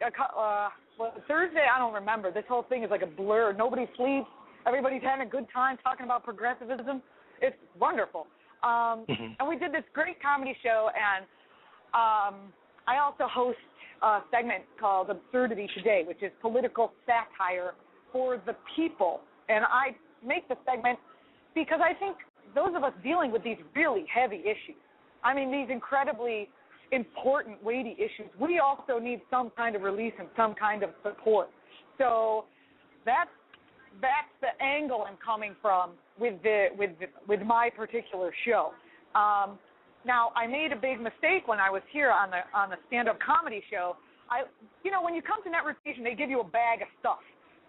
Thursday, I don't remember. This whole thing is like a blur. Nobody sleeps. Everybody's having a good time talking about progressivism. It's wonderful. And we did this great comedy show, and I also host a segment called Absurdity Today, which is political satire for the people. And I make the segment because I think those of us dealing with these really heavy issues, I mean, these incredibly important, weighty issues, we also need some kind of release and some kind of support. So that's the angle I'm coming from with my particular show. Now, I made a big mistake when I was here on the stand-up comedy show. When you come to Network Station, they give you a bag of stuff.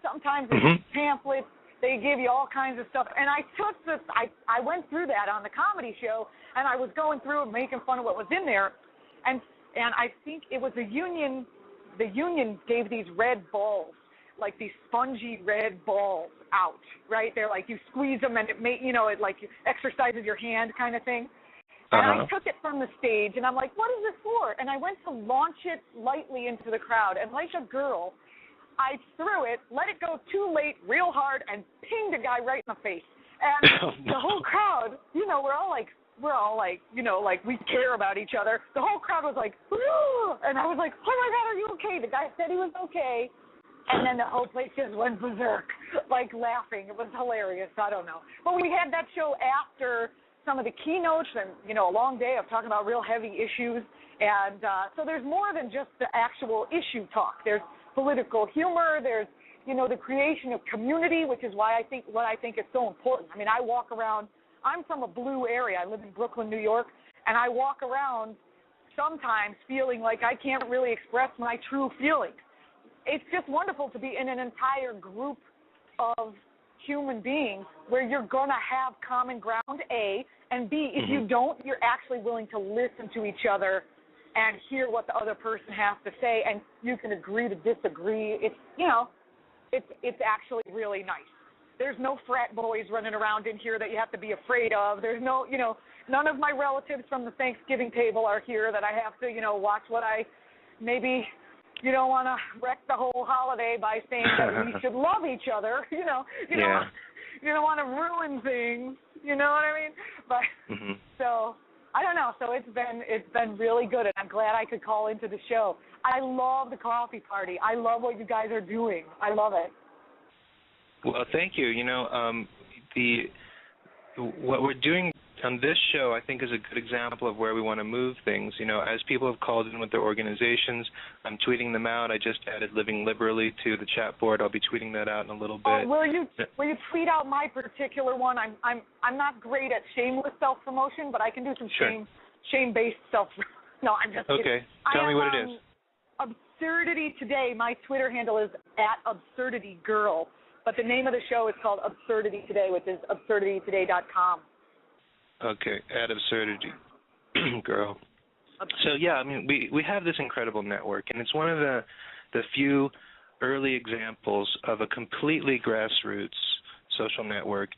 Sometimes it's pamphlets. They give you all kinds of stuff. And I took this. I went through that on the comedy show, and I was going through and making fun of what was in there. And I think it was the union. The union gave these red balls, like these spongy red balls out, right? They're like you squeeze them and it like exercises your hand kind of thing. And I took it from the stage and I'm like, what is this for? And I went to launch it lightly into the crowd. And like a girl, I threw it, let it go too late, real hard, and pinged a guy right in the face. And the whole crowd, we're all like, we care about each other. The whole crowd was like, woo! And I was like, oh my God, are you okay? The guy said he was okay. And then the whole place just went berserk, like laughing. It was hilarious. I don't know. But we had that show after some of the keynotes and, a long day of talking about real heavy issues. And so there's more than just the actual issue talk. There's political humor. There's, the creation of community, which is what I think is so important. I mean, I walk around. I'm from a blue area. I live in Brooklyn, New York, and I walk around sometimes feeling like I can't really express my true feelings. It's just wonderful to be in an entire group of human beings where you're going to have common ground, A, and B, if you don't, you're actually willing to listen to each other and hear what the other person has to say, and you can agree to disagree. It's, it's actually really nice. There's no frat boys running around in here that you have to be afraid of. There's no, none of my relatives from the Thanksgiving table are here that I have to, watch what I maybe... You don't want to wreck the whole holiday by saying that we should love each other. You don't want to ruin things. You know what I mean? But so I don't know. So it's been really good, and I'm glad I could call into the show. I love the coffee party. I love what you guys are doing. I love it. Well, thank you. What we're doing on this show, I think, is a good example of where we want to move things. As people have called in with their organizations, I'm tweeting them out. I just added Living Liberally to the chat board. I'll be tweeting that out in a little bit. Will you tweet out my particular one? I'm not great at shameless self-promotion, but I can do some shame-based self. No, I'm just kidding. Okay, tell me what it is. Absurdity Today. My Twitter handle is @AbsurdityGirl, but the name of the show is called Absurdity Today, which is absurditytoday.com. Okay, @Absurdity Girl. So, yeah, I mean, we have this incredible network, and it's one of the few early examples of a completely grassroots social network.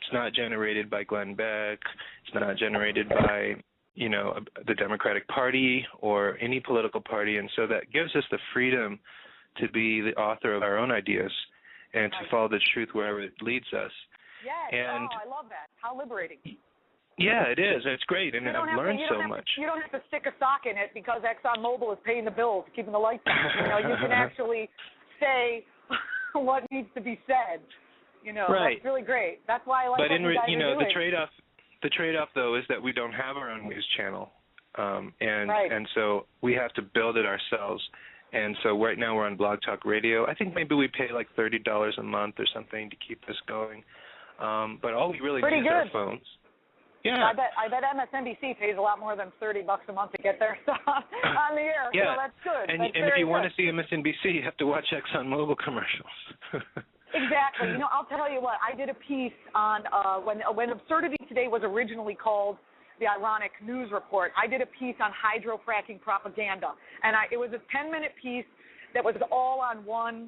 It's not generated by Glenn Beck. It's not generated by, the Democratic Party or any political party, and so that gives us the freedom to be the author of our own ideas and to follow the truth wherever it leads us. Yes, and, I love that. How liberating. Yeah, it is. It's great, and I've learned so much. You don't have to stick a sock in it because ExxonMobil is paying the bills, keeping the lights on. You can actually say what needs to be said. Right. That's really great. That's why I like what you guys are doing. The trade-off, though, is that we don't have our own news channel, and so we have to build it ourselves. And so right now we're on Blog Talk Radio. I think maybe we pay like $30 a month or something to keep this going. But all we really need is our phones. Yeah. I bet MSNBC pays a lot more than $30 a month to get their stuff on the air. Yeah. So that's good. And if you want to see MSNBC, you have to watch ExxonMobil commercials. Exactly. I'll tell you what. I did a piece on when Absurdity Today was originally called the Ironic News Report. I did a piece on hydrofracking propaganda, and it was a 10-minute piece that was all on one.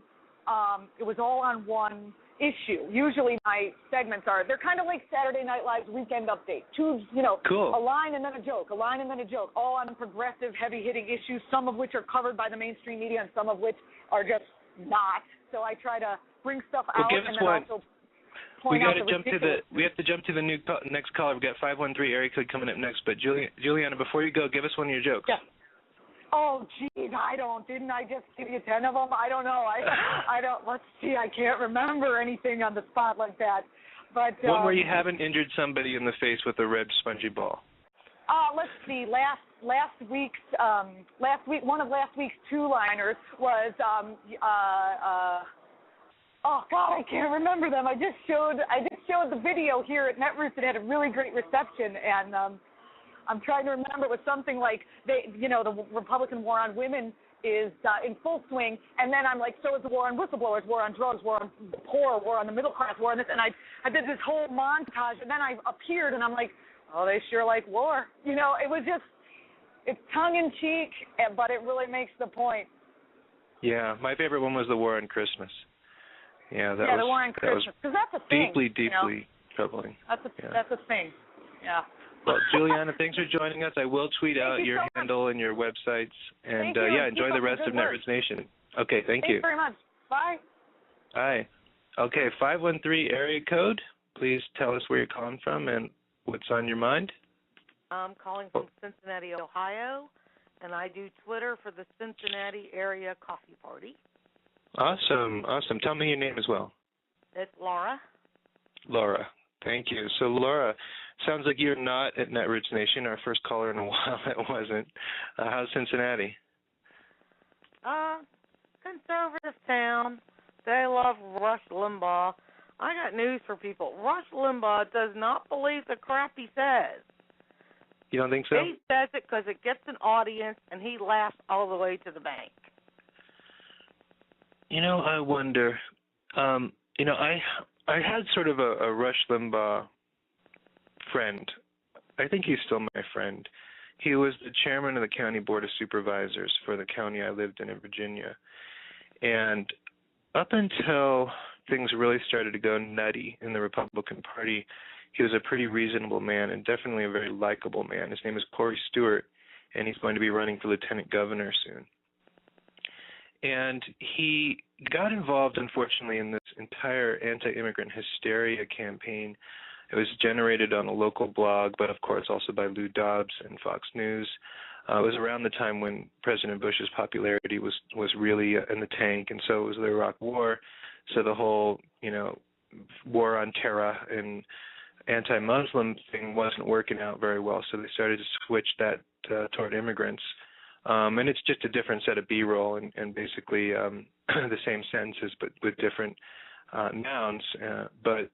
It was all on one issue. Usually my segments they're kind of like Saturday Night Live's Weekend Update. Cool. A line and then a joke, all on progressive, heavy-hitting issues, some of which are covered by the mainstream media and some of which are just not. So I try to bring stuff out and then also point out the ridiculous. We have to jump to the next caller. We've got 513 area code coming up next. But Juliana, before you go, give us one of your jokes. Yeah. Oh, geez, didn't I just give you 10 of them? I don't know. I don't, let's see, I can't remember anything on the spot like that. But one where you haven't injured somebody in the face with a red spongy ball. Let's see. Last week, one of last week's two-liners was oh God, I can't remember them. I just showed the video here at Netroots. It had a really great reception, and I'm trying to remember. It was something like the Republican war on women is in full swing, and then I'm like, so is the war on whistleblowers, war on drugs, war on the poor, war on the middle class, war on this, and I did this whole montage, and then I appeared, and I'm like, oh, they sure like war. It was just, it's tongue-in-cheek, but it really makes the point. Yeah, my favorite one was the war on Christmas. Yeah, the war on Christmas, because that's a thing. Deeply troubling. That's a thing. Yeah. Well, Juliana, thanks for joining us. I will tweet out your handle and your websites. And, enjoy the rest of Netroots Nation. Okay, thank you. Thanks very much. Bye. Bye. Okay, 513 area code. Please tell us where you're calling from and what's on your mind. I'm calling from Cincinnati, Ohio, and I do Twitter for the Cincinnati Area Coffee Party. Awesome. Tell me your name as well. It's Laura. Laura, thank you. So, Laura, sounds like you're not at Netroots Nation. Our first caller in a while that wasn't. How's Cincinnati? Conservative town. They love Rush Limbaugh. I got news for people. Rush Limbaugh does not believe the crap he says. You don't think so? He says it because it gets an audience, and he laughs all the way to the bank. I wonder. I had sort of a Rush Limbaugh friend. I think he's still my friend. He was the chairman of the County Board of Supervisors for the county I lived in Virginia. And up until things really started to go nutty in the Republican Party, he was a pretty reasonable man and definitely a very likable man. His name is Corey Stewart, and he's going to be running for lieutenant governor soon. And he got involved, unfortunately, in this entire anti-immigrant hysteria campaign. It was generated on a local blog, but of course also by Lou Dobbs and Fox News. It was around the time when President Bush's popularity was really in the tank, and so it was the Iraq War. So the whole, war on terror and anti-Muslim thing wasn't working out very well. So they started to switch that toward immigrants. And it's just a different set of B-roll and basically the same sentences but with different nouns. But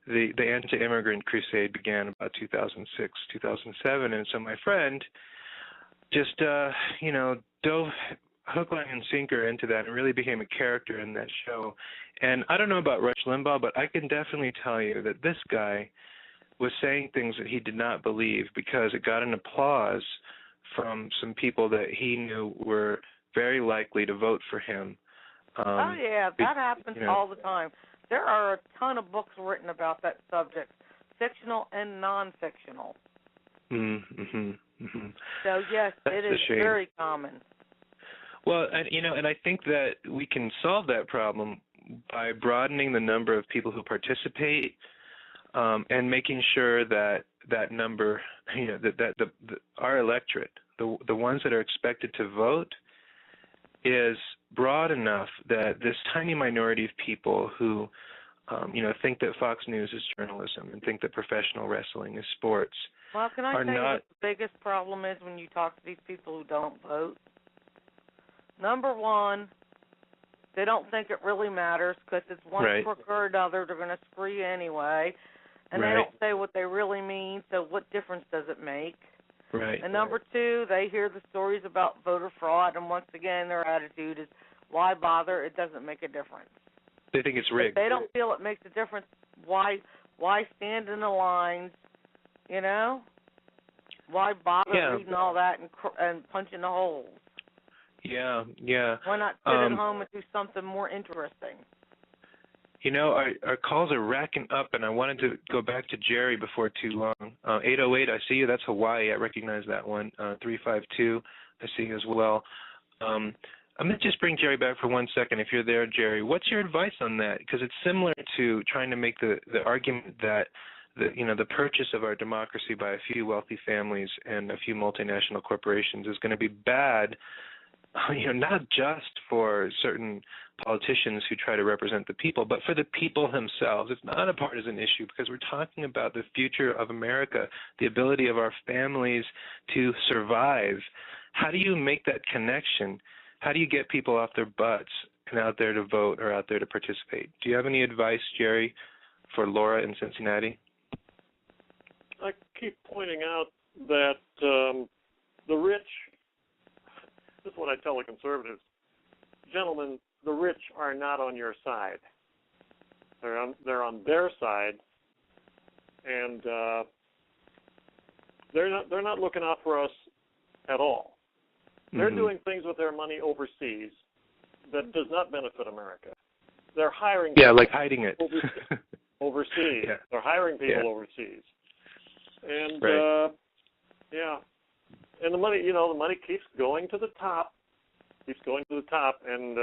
the anti-immigrant crusade began about 2006, 2007. And so my friend just, dove hook, line, and sinker into that and really became a character in that show. And I don't know about Rush Limbaugh, but I can definitely tell you that this guy was saying things that he did not believe because it got an applause from some people that he knew were very likely to vote for him. That happens all the time. There are a ton of books written about that subject, fictional and non-fictional. So, yes, it is very common. Well, and I think that we can solve that problem by broadening the number of people who participate and making sure that number, our electorate, the ones that are expected to vote, is broad enough that this tiny minority of people who, think that Fox News is journalism and think that professional wrestling is sports. Well, can I tell you what the biggest problem is when you talk to these people who don't vote? Number one, they don't think it really matters because it's one crook or another. They're going to screw you anyway. And they don't say what they really mean, so what difference does it make? And number two, they hear the stories about voter fraud, and once again, their attitude is, why bother? It doesn't make a difference. They think it's rigged. If they don't feel it makes a difference, why stand in the lines, Why bother reading all that and punching the holes? Yeah. Why not sit at home and do something more interesting? Our calls are racking up, and I wanted to go back to Jerry before too long. 808, I see you. That's Hawaii. I recognize that one. 352, I see you as well. I'm going to just bring Jerry back for 1 second. If you're there, Jerry, what's your advice on that? Because it's similar to trying to make the argument that the purchase of our democracy by a few wealthy families and a few multinational corporations is going to be bad, not just for certain politicians who try to represent the people, but for the people themselves. It's not a partisan issue because we're talking about the future of America, the ability of our families to survive. How do you make that connection? How do you get people off their butts and out there to vote or out there to participate? Do you have any advice, Jerry, for Laura in Cincinnati? I keep pointing out that the rich, this is what I tell the conservatives, gentlemen, the rich are not on your side. They're on their side, and they're not looking out for us at all. They're doing things with their money overseas that does not benefit America. They're hiring people like hiding it overseas. Yeah. They're hiring people overseas, and and the money, the money keeps going to the top. And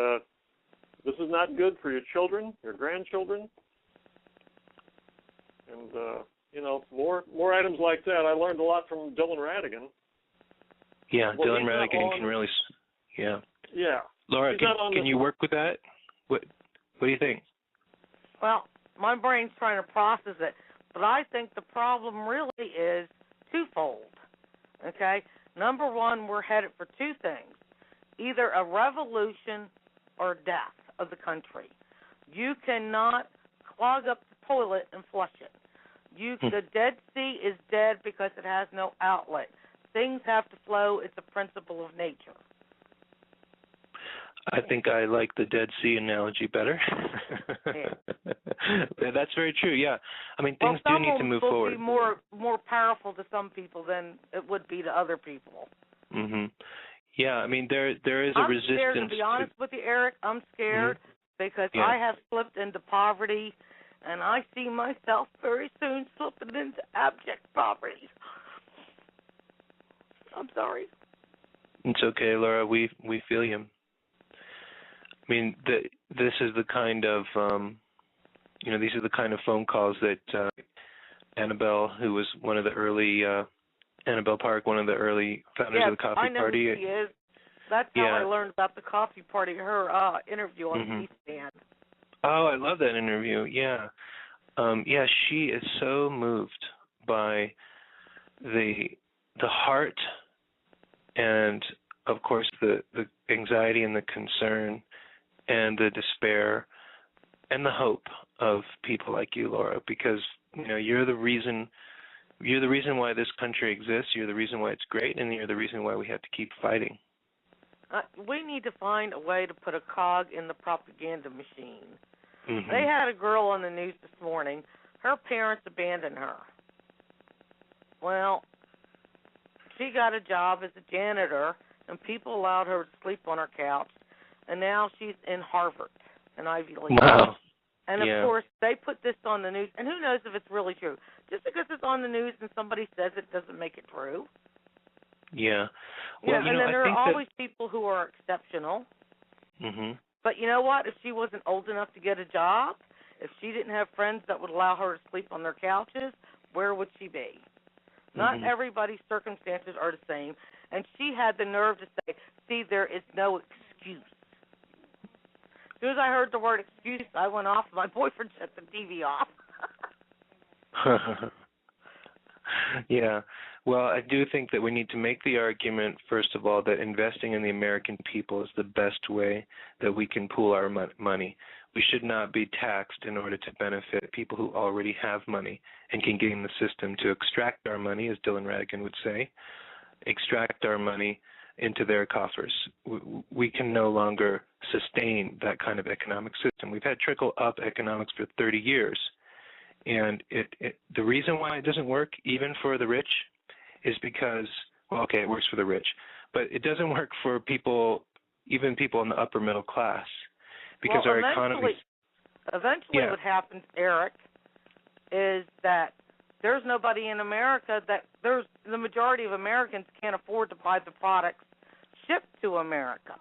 this is not good for your children, your grandchildren, and more items like that. I learned a lot from Dylan Radigan. Yeah, Dylan Radigan can really. Yeah. Yeah. Laura, can you work with that? What do you think? Well, my brain's trying to process it, but I think the problem really is twofold. Okay? Number one, we're headed for two things. Either a revolution or death of the country. You cannot clog up the toilet and flush it. The Dead Sea is dead because it has no outlet. Things have to flow. It's a principle of nature. I think I like the Dead Sea analogy better. Yeah, that's very true, yeah. I mean, things do need to move forward. Some will be more powerful to some people than it would be to other people. Yeah, I mean, there is a resistance. I'm scared, to be honest with you, Eric. I'm scared because I have slipped into poverty, and I see myself very soon slipping into abject poverty. I'm sorry. It's okay, Laura. We feel you. I mean, this is the kind of, these are the kind of phone calls that Annabelle, who was one of the early, Annabelle Park, one of the early founders of the Coffee Party. Yes, I know who she is. That's how I learned about the Coffee Party, her interview on C-SPAN. Oh, I love that interview, yeah. She is so moved by the heart and, of course, the anxiety and the concern and the despair and the hope of people like you, Laura, because you're the reason why this country exists. You're the reason why it's great, and you're the reason why we have to keep fighting. We need to find a way to put a cog in the propaganda machine. They had a girl on the news this morning. Her parents abandoned her. Well, she got a job as a janitor, and people allowed her to sleep on her couch, and now she's in Harvard, an Ivy League. Wow. And, of course, they put this on the news, and who knows if it's really true. Just because it's on the news and somebody says it doesn't make it true. Yeah. Well, and then there are always people who are exceptional. But you know what? If she wasn't old enough to get a job, if she didn't have friends that would allow her to sleep on their couches, where would she be? Not everybody's circumstances are the same. And she had the nerve to say, see, there is no excuse. As soon as I heard the word excuse, I went off. My boyfriend shut the TV off. Yeah. Well, I do think that we need to make the argument, first of all, that investing in the American people is the best way that we can pool our money. We should not be taxed in order to benefit people who already have money and can game the system to extract our money, as Dylan Radigan would say, extract our money into their coffers. We can no longer sustain that kind of economic system. We've had trickle-up economics for 30 years. And the reason why it doesn't work, even for the rich, is because, well, okay, it works for the rich, but it doesn't work for people, even people in the upper middle class, because our economy. Eventually, what happens, Eric, is that there's nobody in America the majority of Americans can't afford to buy the products shipped to America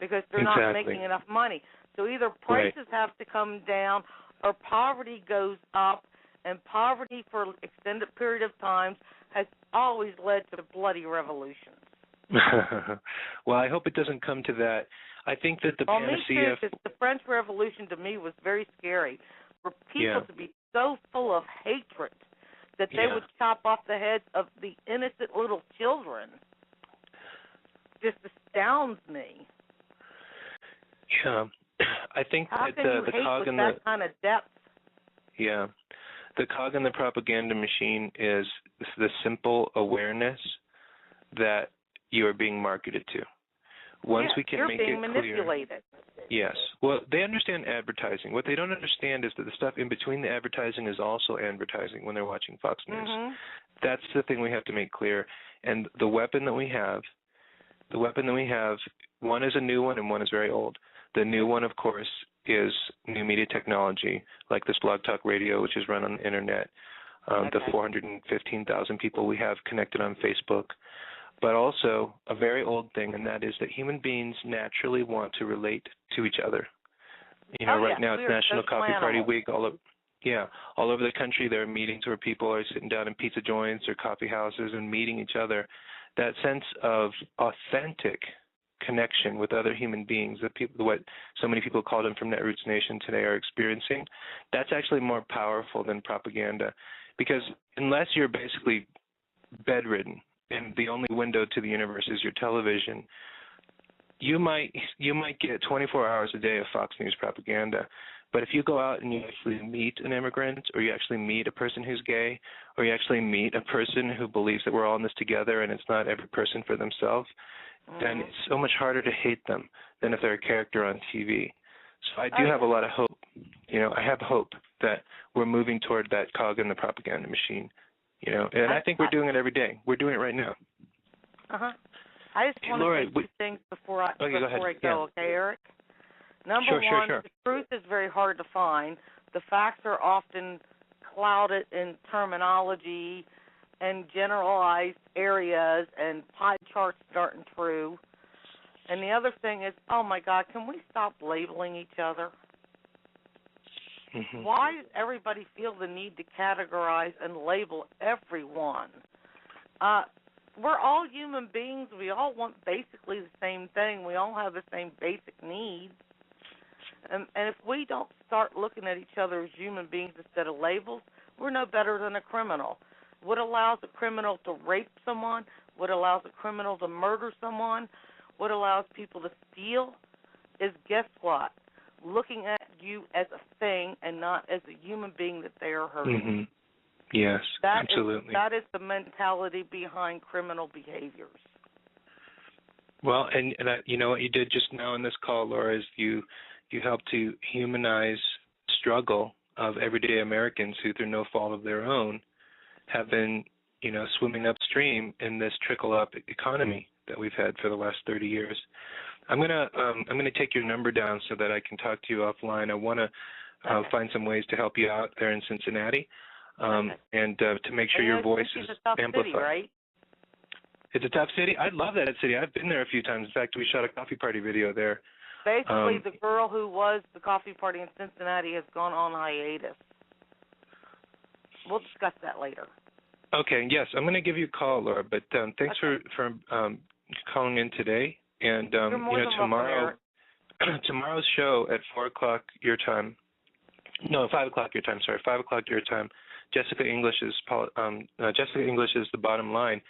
because they're not making enough money. So either prices have to come down or poverty goes up, and poverty for an extended period of time has always led to bloody revolutions. Well, I hope it doesn't come to that. I think that the panacea... Me too, because the French Revolution to me was very scary. For people to be so full of hatred that they would chop off the heads of the innocent little children just astounds me. Yeah. I think How that can you the hate cog with in that kind of depth? Yeah. The cog in the propaganda machine is the simple awareness that you are being marketed to. Once we can make it clear. You're being manipulated. Yes. Well, they understand advertising. What they don't understand is that the stuff in between the advertising is also advertising when they're watching Fox News. Mm-hmm. That's the thing we have to make clear. And the weapon that we have, one is a new one and one is very old. The new one, of course, is new media technology, like this Blog Talk Radio, which is run on the Internet, the 415,000 people we have connected on Facebook, but also a very old thing, and that is that human beings naturally want to relate to each other. You know, right now it's National Coffee Party Week. All over the country there are meetings where people are sitting down in pizza joints or coffee houses and meeting each other. That sense of authentic connection with other human beings, that people, what so many people called them from Netroots Nation today are experiencing, that's actually more powerful than propaganda. Because unless you're basically bedridden and the only window to the universe is your television, you might get 24 hours a day of Fox News propaganda. But if you go out and you actually meet an immigrant, or you actually meet a person who's gay, or you actually meet a person who believes that we're all in this together and it's not every person for themselves, then it's so much harder to hate them than if they're a character on TV. So I do have a lot of hope. You know, I have hope that we're moving toward that cog in the propaganda machine. You know, and I think we're doing it every day. We're doing it right now. I just want to say two things before I go, okay, Eric? Number one, the truth is very hard to find. The facts are often clouded in terminology and generalized areas and pie charts that aren't true. And the other thing is, oh, my God, can we stop labeling each other? Mm-hmm. Why does everybody feel the need to categorize and label everyone? We're all human beings. We all want basically the same thing. We all have the same basic needs. And if we don't start looking at each other as human beings instead of labels, we're no better than a criminal. What allows a criminal to rape someone? What allows a criminal to murder someone? What allows people to steal is, guess what? Looking at you as a thing and not as a human being that they are hurting. Mm-hmm. Yes, absolutely. That is the mentality behind criminal behaviors. Well, and you know what you did just now in this call, Laura, is you helped to humanize struggle of everyday Americans who, through no fault of their own, have been, you know, swimming upstream in this trickle-up economy that we've had for the last 30 years. I'm gonna take your number down so that I can talk to you offline. I want to find some ways to help you out there in Cincinnati, and to make sure your voice is amplified. City, right? It's a tough city. I love that city. I've been there a few times. In fact, we shot a coffee party video there. Basically, the girl who was the coffee party in Cincinnati has gone on hiatus. We'll discuss that later. Okay, yes, I'm going to give you a call, Laura, but thanks for calling in today. And, you know, tomorrow's show at 4 o'clock your time, no, 5 o'clock your time, sorry, 5 o'clock your time, Jessica English is the bottom line.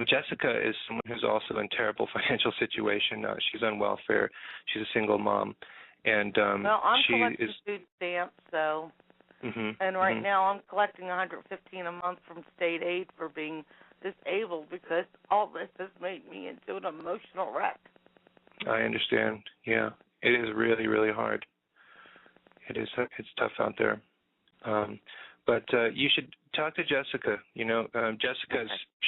Jessica is someone who's also in terrible financial situation. She's on welfare. She's a single mom. And well, I'm collecting food stamps, so... Mm-hmm. And right now I'm collecting $115 a month from state aid for being disabled because all this has made me into an emotional wreck. I understand. Yeah, it is really, really hard. It's tough out there. But you should talk to Jessica. You know,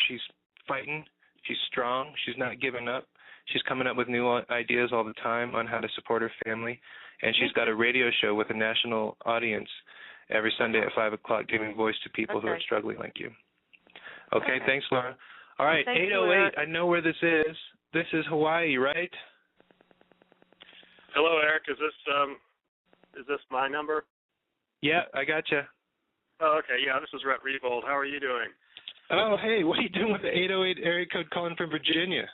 she's fighting. She's strong. She's not giving up. She's coming up with new ideas all the time on how to support her family. And she's got a radio show with a national audience every Sunday at 5 o'clock, giving voice to people who are struggling like you. Okay, thanks, Laura. All right, 808, I know where this is. This is Hawaii, right? Hello, Eric. Is this my number? Yeah, I got you. Oh, okay. Yeah, this is Rhett Revold. How are you doing? Oh, hey, what are you doing with the 808 area code calling from Virginia?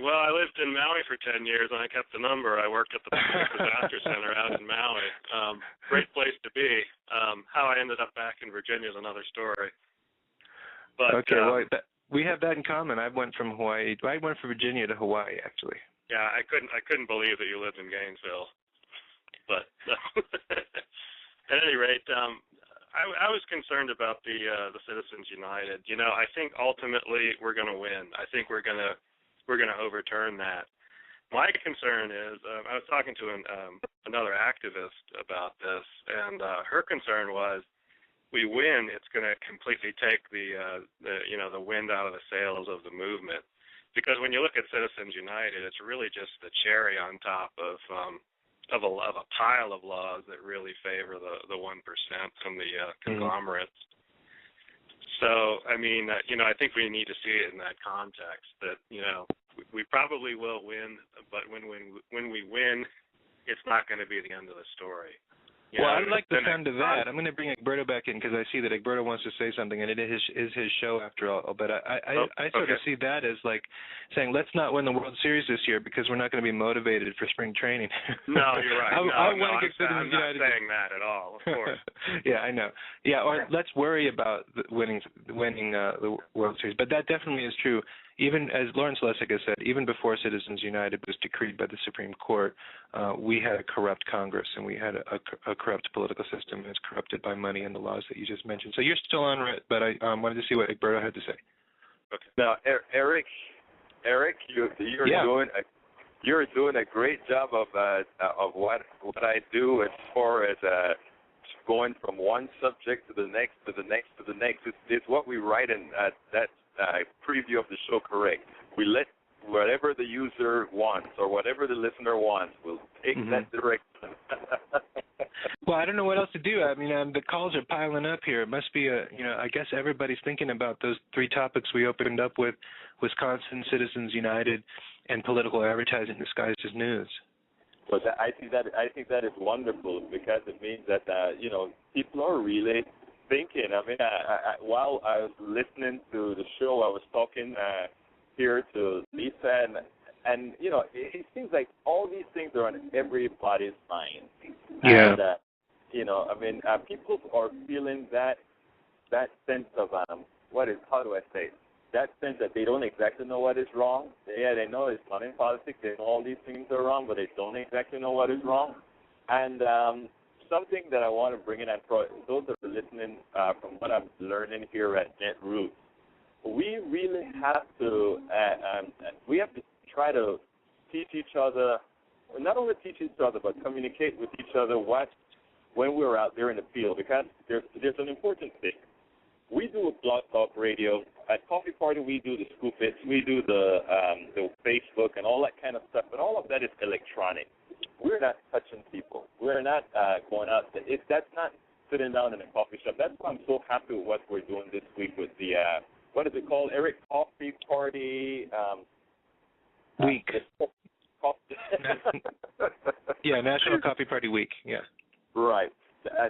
Well, I lived in Maui for 10 years, and I kept the number. I worked at the Pacific Disaster Center out in Maui. Great place to be. How I ended up back in Virginia is another story. But, okay, well, we have that in common. I went from Virginia to Hawaii, actually. Yeah, I couldn't believe that you lived in Gainesville. But at any rate, I was concerned about the Citizens United. You know, I think ultimately we're going to win. I think we're going to overturn that. My concern is, I was talking to another activist about this, and her concern was, we win, it's going to completely take the wind out of the sails of the movement. Because when you look at Citizens United, it's really just the cherry on top of a pile of laws that really favor the 1% and the conglomerates. So, I mean, I think we need to see it in that context, that, we probably will win, but when we win, it's not going to be the end of the story. Well, I like the sound of that. I'm going to bring Egberto back in because I see that Egberto wants to say something, and it is his show after all. But I sort of see that as like saying, let's not win the World Series this year because we're not going to be motivated for spring training. No, you're right. I'm not saying that at all, of course. Yeah, I know. Yeah, or let's worry about winning the World Series. But that definitely is true. Even as Lawrence Lessig has said, even before Citizens United was decreed by the Supreme Court, we had a corrupt Congress and we had a corrupt political system that's corrupted by money and the laws that you just mentioned. So you're still on it, but I wanted to see what Egberto had to say. Okay. Now, Eric, you're doing a great job of what I do as far as going from one subject to the next to the next to the next. It's what we write in that preview of the show, correct. We let whatever the user wants or whatever the listener wants, we'll take that direction. Well, I don't know what else to do. I mean, the calls are piling up here. It must be I guess everybody's thinking about those three topics we opened up with: Wisconsin, Citizens United, and political advertising disguised as news. Well, I think that is wonderful because it means that people are really thinking. I mean, while I was listening to the show, I was talking here to Lisa, and it seems like all these things are on everybody's mind. Yeah. And, people are feeling that sense of how do I say it? That sense that they don't exactly know what is wrong. Yeah, they know it's not in politics. They know all these things are wrong, but they don't exactly know what is wrong. And something that I want to bring in, and for those that are listening, from what I'm learning here at Netroots, we really have to try to teach each other, not only teach each other, but communicate with each other when we're out there in the field, because there's an important thing. We do a blog talk radio. At Coffee Party, we do the Scoop Hits, we do the Facebook and all that kind of stuff, but all of that is electronic. We're not touching people. We're not going out. That's not sitting down in a coffee shop. That's why I'm so happy with what we're doing this week with the, what is it called, Eric? Coffee Party Week. Yeah, National Coffee Party Week, yeah. Right.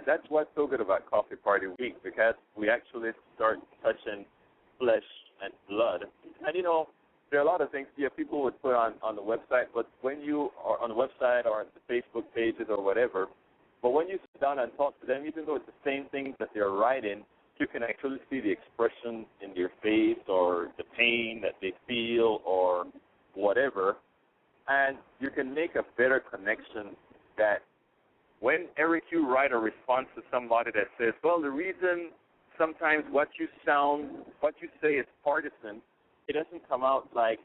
That's what's so good about Coffee Party Week, because we actually start touching flesh and blood. And, there are a lot of things people would put on the website, but when you are on the website or on the Facebook pages or whatever, but when you sit down and talk to them, even though it's the same things that they're writing, you can actually see the expression in their face or the pain that they feel or whatever, and you can make a better connection that when Eric, you write a response to somebody that says, well, the reason sometimes what you say is partisan, it doesn't come out like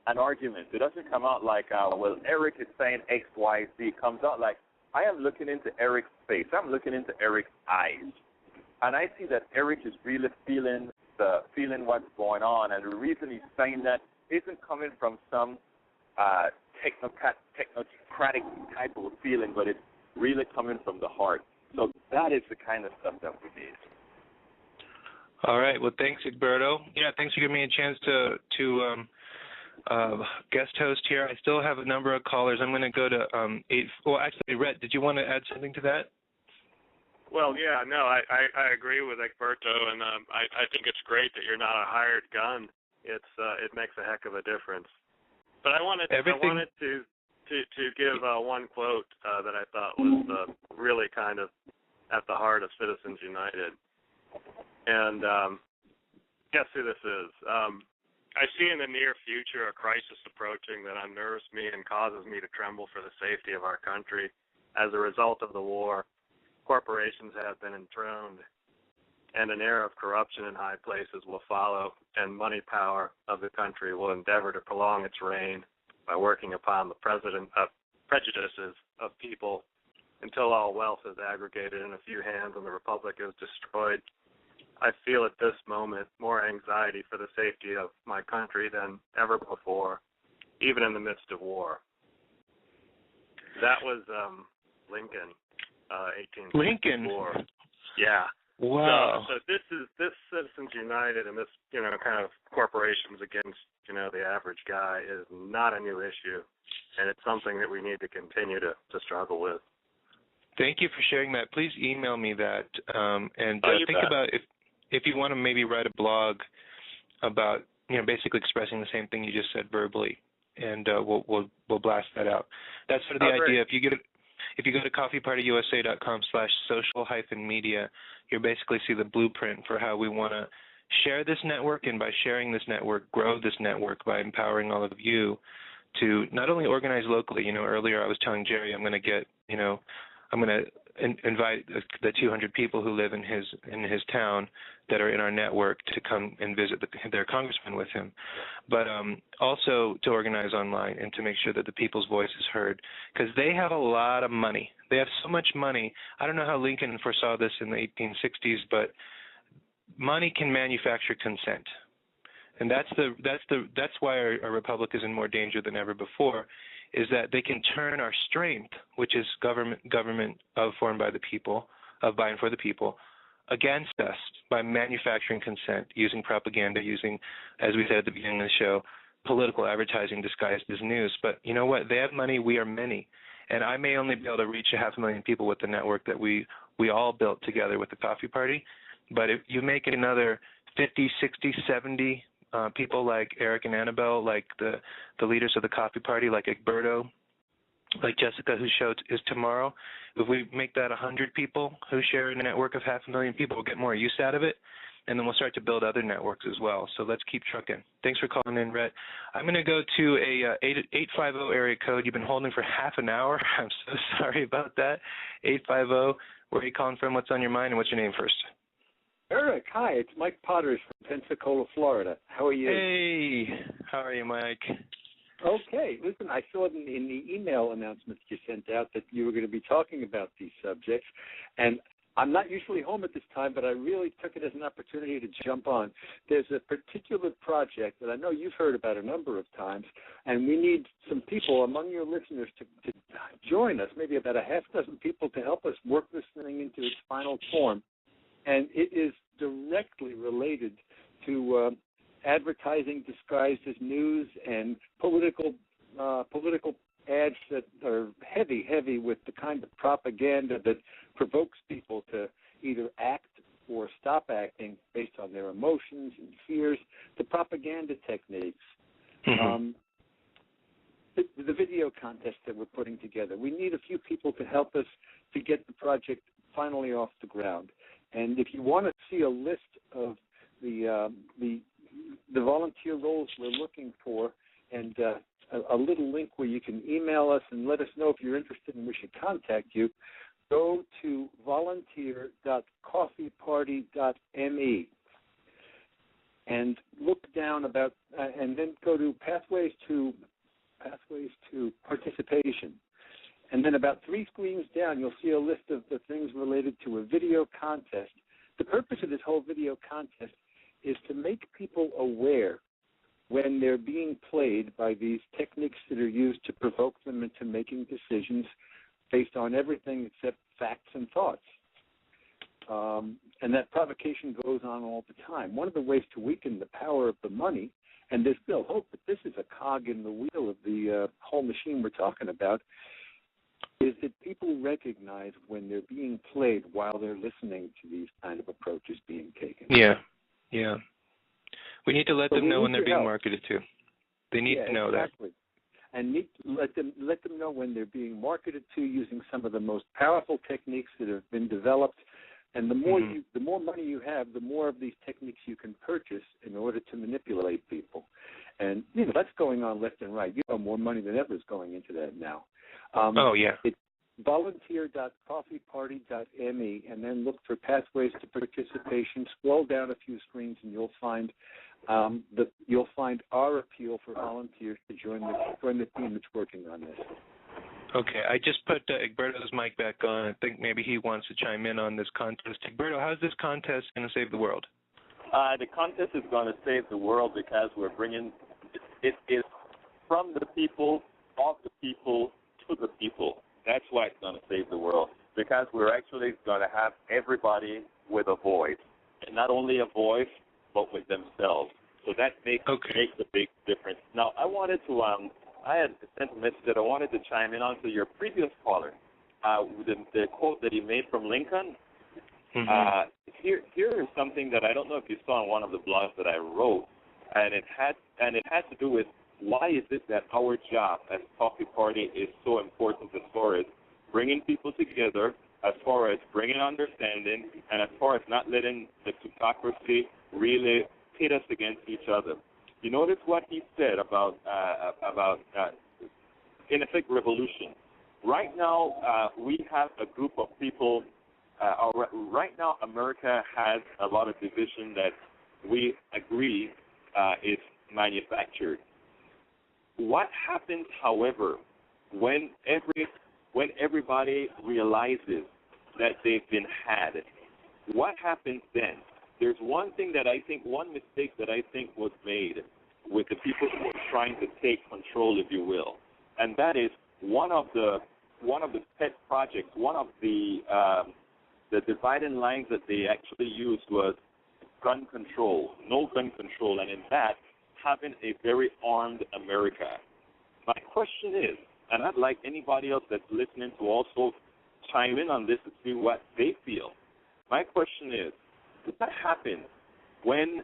an argument. It doesn't come out like, well, Eric is saying X, Y, Z. It comes out like, I am looking into Eric's face. I'm looking into Eric's eyes. And I see that Eric is really feeling what's going on. And the reason he's saying that isn't coming from some technocratic type of feeling, but it's really coming from the heart. So that is the kind of stuff that we need. All right. Well, thanks, Egberto. Yeah, thanks for giving me a chance to guest host here. I still have a number of callers. I'm going to go to 8. Well, actually, Rhett, did you want to add something to that? Well, yeah, no, I agree with Egberto, and I think it's great that you're not a hired gun. It makes a heck of a difference. But I wanted to give one quote that I thought was really kind of at the heart of Citizens United. And guess who this is? I see in the near future a crisis approaching that unnerves me and causes me to tremble for the safety of our country. As a result of the war, corporations have been enthroned, and an era of corruption in high places will follow, and money power of the country will endeavor to prolong its reign by working upon the prejudices of people until all wealth is aggregated in a few hands and the republic is destroyed. I feel at this moment more anxiety for the safety of my country than ever before, even in the midst of war. That was Lincoln, 1864. Lincoln? Yeah. Wow. So this Citizens United and this, kind of corporations against, the average guy is not a new issue, and it's something that we need to continue to struggle with. Thank you for sharing that. Please email me that, and think bet. about if you want to maybe write a blog about, basically expressing the same thing you just said verbally, and we'll blast that out. That's sort of the idea. If you go to coffeepartyusa.com/social-media, you'll basically see the blueprint for how we want to share this network, and by sharing this network, grow this network by empowering all of you to not only organize locally. Earlier I was telling Jerry I'm going to get, I'm going to invite the 200 people who live in his town that are in our network to come and visit their congressman with him, but also to organize online and to make sure that the people's voice is heard, because they have a lot of money. They have so much money. I don't know how Lincoln foresaw this in the 1860s, but money can manufacture consent, and that's why our republic is in more danger than ever before. Is that they can turn our strength, which is government formed by the people, by and for the people, against us by manufacturing consent, using propaganda, using, as we said at the beginning of the show, political advertising disguised as news. But you know what? They have money. We are many. And I may only be able to reach 500,000 people with the network that we all built together with the Coffee Party. But if you make it another 50, 60, 70 people like Eric and Annabelle, like the leaders of the Coffee Party, like Egberto, like Jessica, whose show is tomorrow. If we make that 100 people who share a network of 500,000 people, we'll get more use out of it, and then we'll start to build other networks as well. So let's keep trucking. Thanks for calling in, Rhett. I'm going to go to a 850 area code. You've been holding for half an hour. I'm so sorry about that. 850, where are you calling from? What's on your mind, and what's your name first? Eric, hi, it's Mike Potters from Pensacola, Florida. How are you? Hey, how are you, Mike? Okay, listen, I saw in the email announcements you sent out that you were going to be talking about these subjects, and I'm not usually home at this time, but I really took it as an opportunity to jump on. There's a particular project that I know you've heard about a number of times, and we need some people among your listeners to join us, maybe about a half dozen people to help us work this thing into its final form. And it is directly related to advertising disguised as news and political ads that are heavy with the kind of propaganda that provokes people to either act or stop acting based on their emotions and fears, the propaganda techniques. Mm-hmm. The video contest that we're putting together. We need a few people to help us to get the project finally off the ground. And if you want to see a list of the volunteer roles we're looking for, and a little link where you can email us and let us know if you're interested and we should contact you, go to volunteer.coffeeparty.me and look down about, and then go to pathways to participation. And then about 3 screens down, you'll see a list of the things related to a video contest. The purpose of this whole video contest is to make people aware when they're being played by these techniques that are used to provoke them into making decisions based on everything except facts and thoughts. And that provocation goes on all the time. One of the ways to weaken the power of the money, and there's still hope that this is a cog in the wheel of the whole machine we're talking about, is that people recognize when they're being played while they're listening to these kind of approaches being taken. Yeah. We need to let them know when they're being marketed to. They need to know exactly. and let them know when they're being marketed to using some of the most powerful techniques that have been developed. And the more the more money you have, the more of these techniques you can purchase in order to manipulate people. And that's going on left and right. More money than ever is going into that now. It's volunteer.coffeeparty.me, and then look for pathways to participation. Scroll down a few screens, and you'll find our appeal for volunteers to join the team that's working on this. Okay, I just put Egberto's mic back on. I think maybe he wants to chime in on this contest. Egberto, how's this contest going to save the world? The contest is going to save the world because we're bringing it is from the people, of the people, to the people. That's why it's going to save the world, because we're actually going to have everybody with a voice, and not only a voice, but with themselves. So that makes a big difference. Now, I wanted to I had sent a message that I wanted to chime in on to your previous caller. The quote that he made from Lincoln. Here is something that I don't know if you saw on one of the blogs that I wrote, and it had to do with why is it that our job as Coffee Party is so important as far as bringing people together, as far as bringing understanding, and as far as not letting the hypocrisy really pit us against each other. You notice what he said about in effect, revolution. Right now, we have a group of people. Right now, America has a lot of division that we agree is manufactured. What happens, however, when everybody realizes that they've been had? What happens then? There's one mistake that I think was made with the people who are trying to take control, if you will, and that is one of the pet projects. One of the dividing lines that they actually used was gun control, no gun control, and in that, having a very armed America. My question is, and I'd like anybody else that's listening to also chime in on this to see what they feel. My question is, what happens when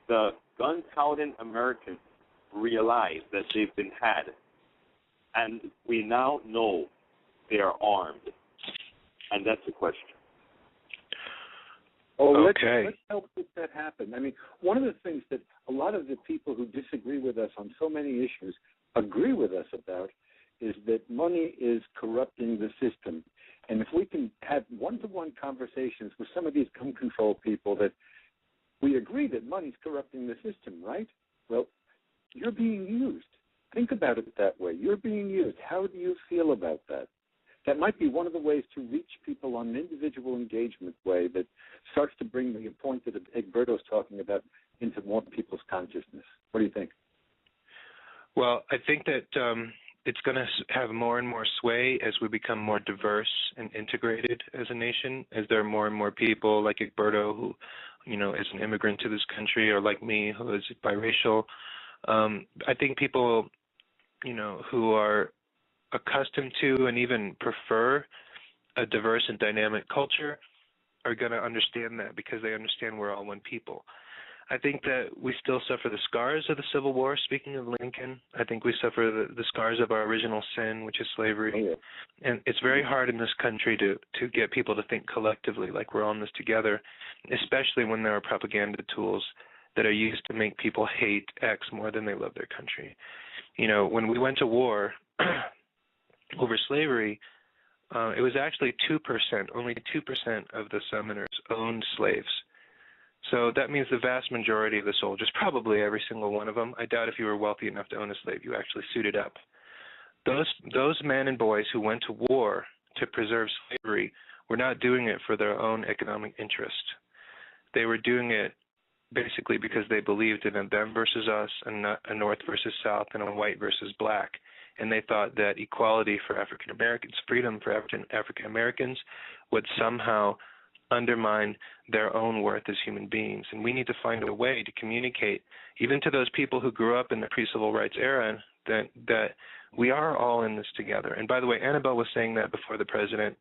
the gun-toting Americans realize that they've been had, and we now know they are armed? And that's the question. Let's help make that happen. I mean, one of the things that a lot of the people who disagree with us on so many issues agree with us about is that money is corrupting the system. And if we can have one-to-one conversations with some of these gun control people that we agree that money's corrupting the system, right? Well, you're being used. Think about it that way. You're being used. How do you feel about that? That might be one of the ways to reach people on an individual engagement way that starts to bring the point that Egberto's talking about into more people's consciousness. What do you think? Well, I think that it's going to have more and more sway as we become more diverse and integrated as a nation, as there are more and more people like Egberto who, is an immigrant to this country, or like me who is biracial. I think people, who are accustomed to and even prefer a diverse and dynamic culture are going to understand that, because they understand we're all one people. I think that we still suffer the scars of the Civil War. Speaking of Lincoln, I think we suffer the scars of our original sin, which is slavery. And it's very hard in this country to get people to think collectively, like we're all in this together, especially when there are propaganda tools that are used to make people hate X more than they love their country. When we went to war over slavery, it was actually 2%, only 2% of the Southerners owned slaves. So that means the vast majority of the soldiers, probably every single one of them, I doubt if you were wealthy enough to own a slave, you actually suited up. Those men and boys who went to war to preserve slavery were not doing it for their own economic interest. They were doing it basically because they believed in a them versus us, and not a North versus South, and a white versus black. And they thought that equality for African Americans, freedom for African Americans, would somehow undermine their own worth as human beings. And we need to find a way to communicate, even to those people who grew up in the pre-civil rights era, that we are all in this together. And by the way, Annabelle was saying that before the president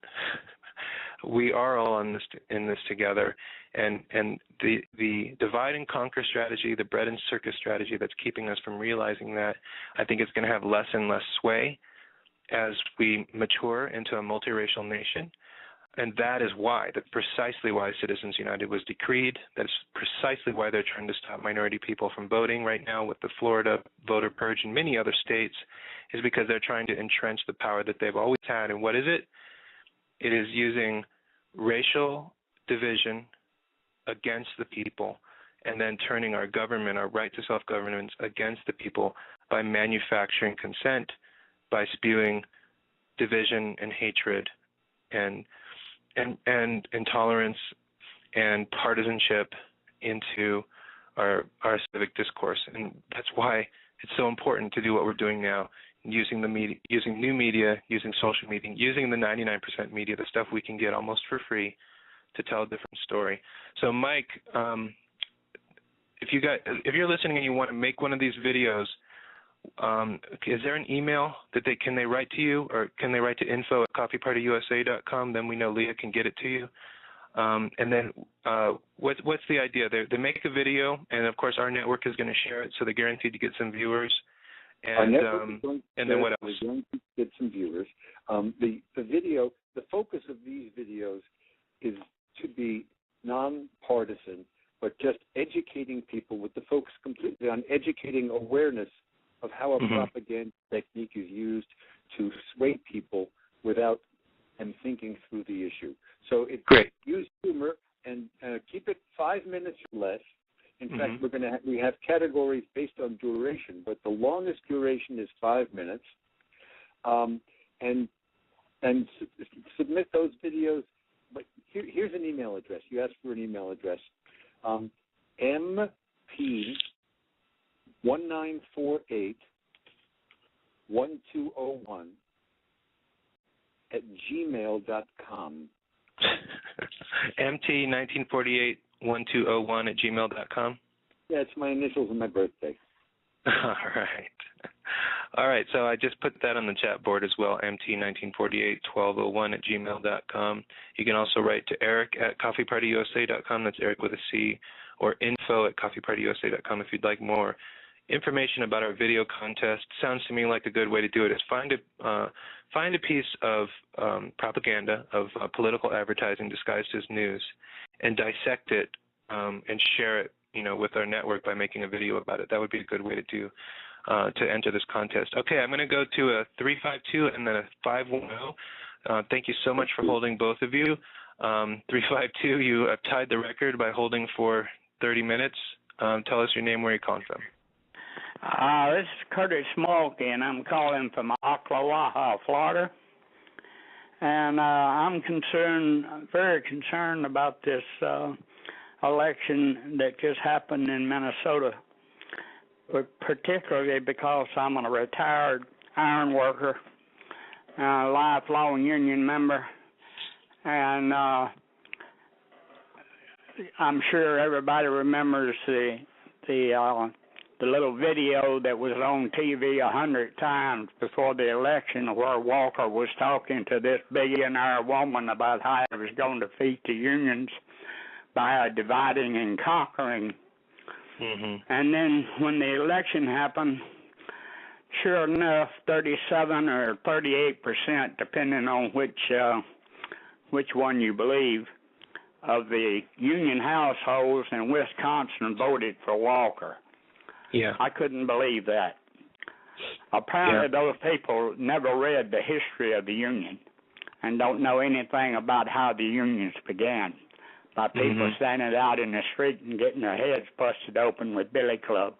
we are all in this together, and the divide and conquer strategy, the bread and circus strategy that's keeping us from realizing that, I think it's going to have less and less sway as we mature into a multiracial nation. And that is why, that's precisely why Citizens United was decreed. That's precisely why they're trying to stop minority people from voting right now with the Florida voter purge and many other states, is because they're trying to entrench the power that they've always had. And what is it? It is using racial division against the people and then turning our government, our right to self-governance, against the people by manufacturing consent, by spewing division and hatred and intolerance and partisanship into our civic discourse. And that's why it's so important to do what we're doing now, using the media, using new media, using social media, using the 99% media, the stuff we can get almost for free, to tell a different story. So, Mike, if you're listening and you want to make one of these videos, is there an email that can they write to you, or can they write to info@coffeepartyusa.com? Then we know Leah can get it to you. And then what's the idea? They make a video, and of course our network is going to share it, so they're guaranteed to get some viewers. And then what else? We're going to get some viewers. The video, the focus of these videos is to be nonpartisan, but just educating people, with the focus completely on educating awareness of how a propaganda technique is used to sway people without them thinking through the issue. So use humor and keep it 5 minutes or less. In fact, we have categories based on duration, but the longest duration is 5 minutes. And submit those videos. But here's an email address. You asked for an email address. MP1948-1201 @gmail.com. MT1948-1201 @gmail.com. Yeah, it's my initials and my birthday. All right, so I just put that on the chat board as well, MT1948-1201 @gmail.com. You can also write to Eric at coffeepartyusa.com, that's Eric with a C, or info@coffeepartyusa.com if you'd like more information about our video contest. Sounds to me like a good way to do it is find a piece of propaganda, of political advertising disguised as news, and dissect it and share it, with our network by making a video about it. That would be a good way to enter this contest. Okay, I'm going to go to a 352 and then a 510. Thank you so much for holding, both of you. 352, you have tied the record by holding for 30 minutes. Tell us your name, where you're calling from. This is Curtis Smolke, and I'm calling from Ocklawaha, Florida. And I'm very concerned about this election that just happened in Minnesota, but particularly because I'm a retired iron worker, a lifelong union member, and I'm sure everybody remembers the little video that was on TV 100 times before the election, where Walker was talking to this billionaire woman about how he was going to defeat the unions by dividing and conquering. And then when the election happened, sure enough, 37 or 38%, depending on which one you believe, of the union households in Wisconsin voted for Walker. Yeah. I couldn't believe that. Apparently those people never read the history of the union and don't know anything about how the unions began, by people standing out in the street and getting their heads busted open with billy clubs.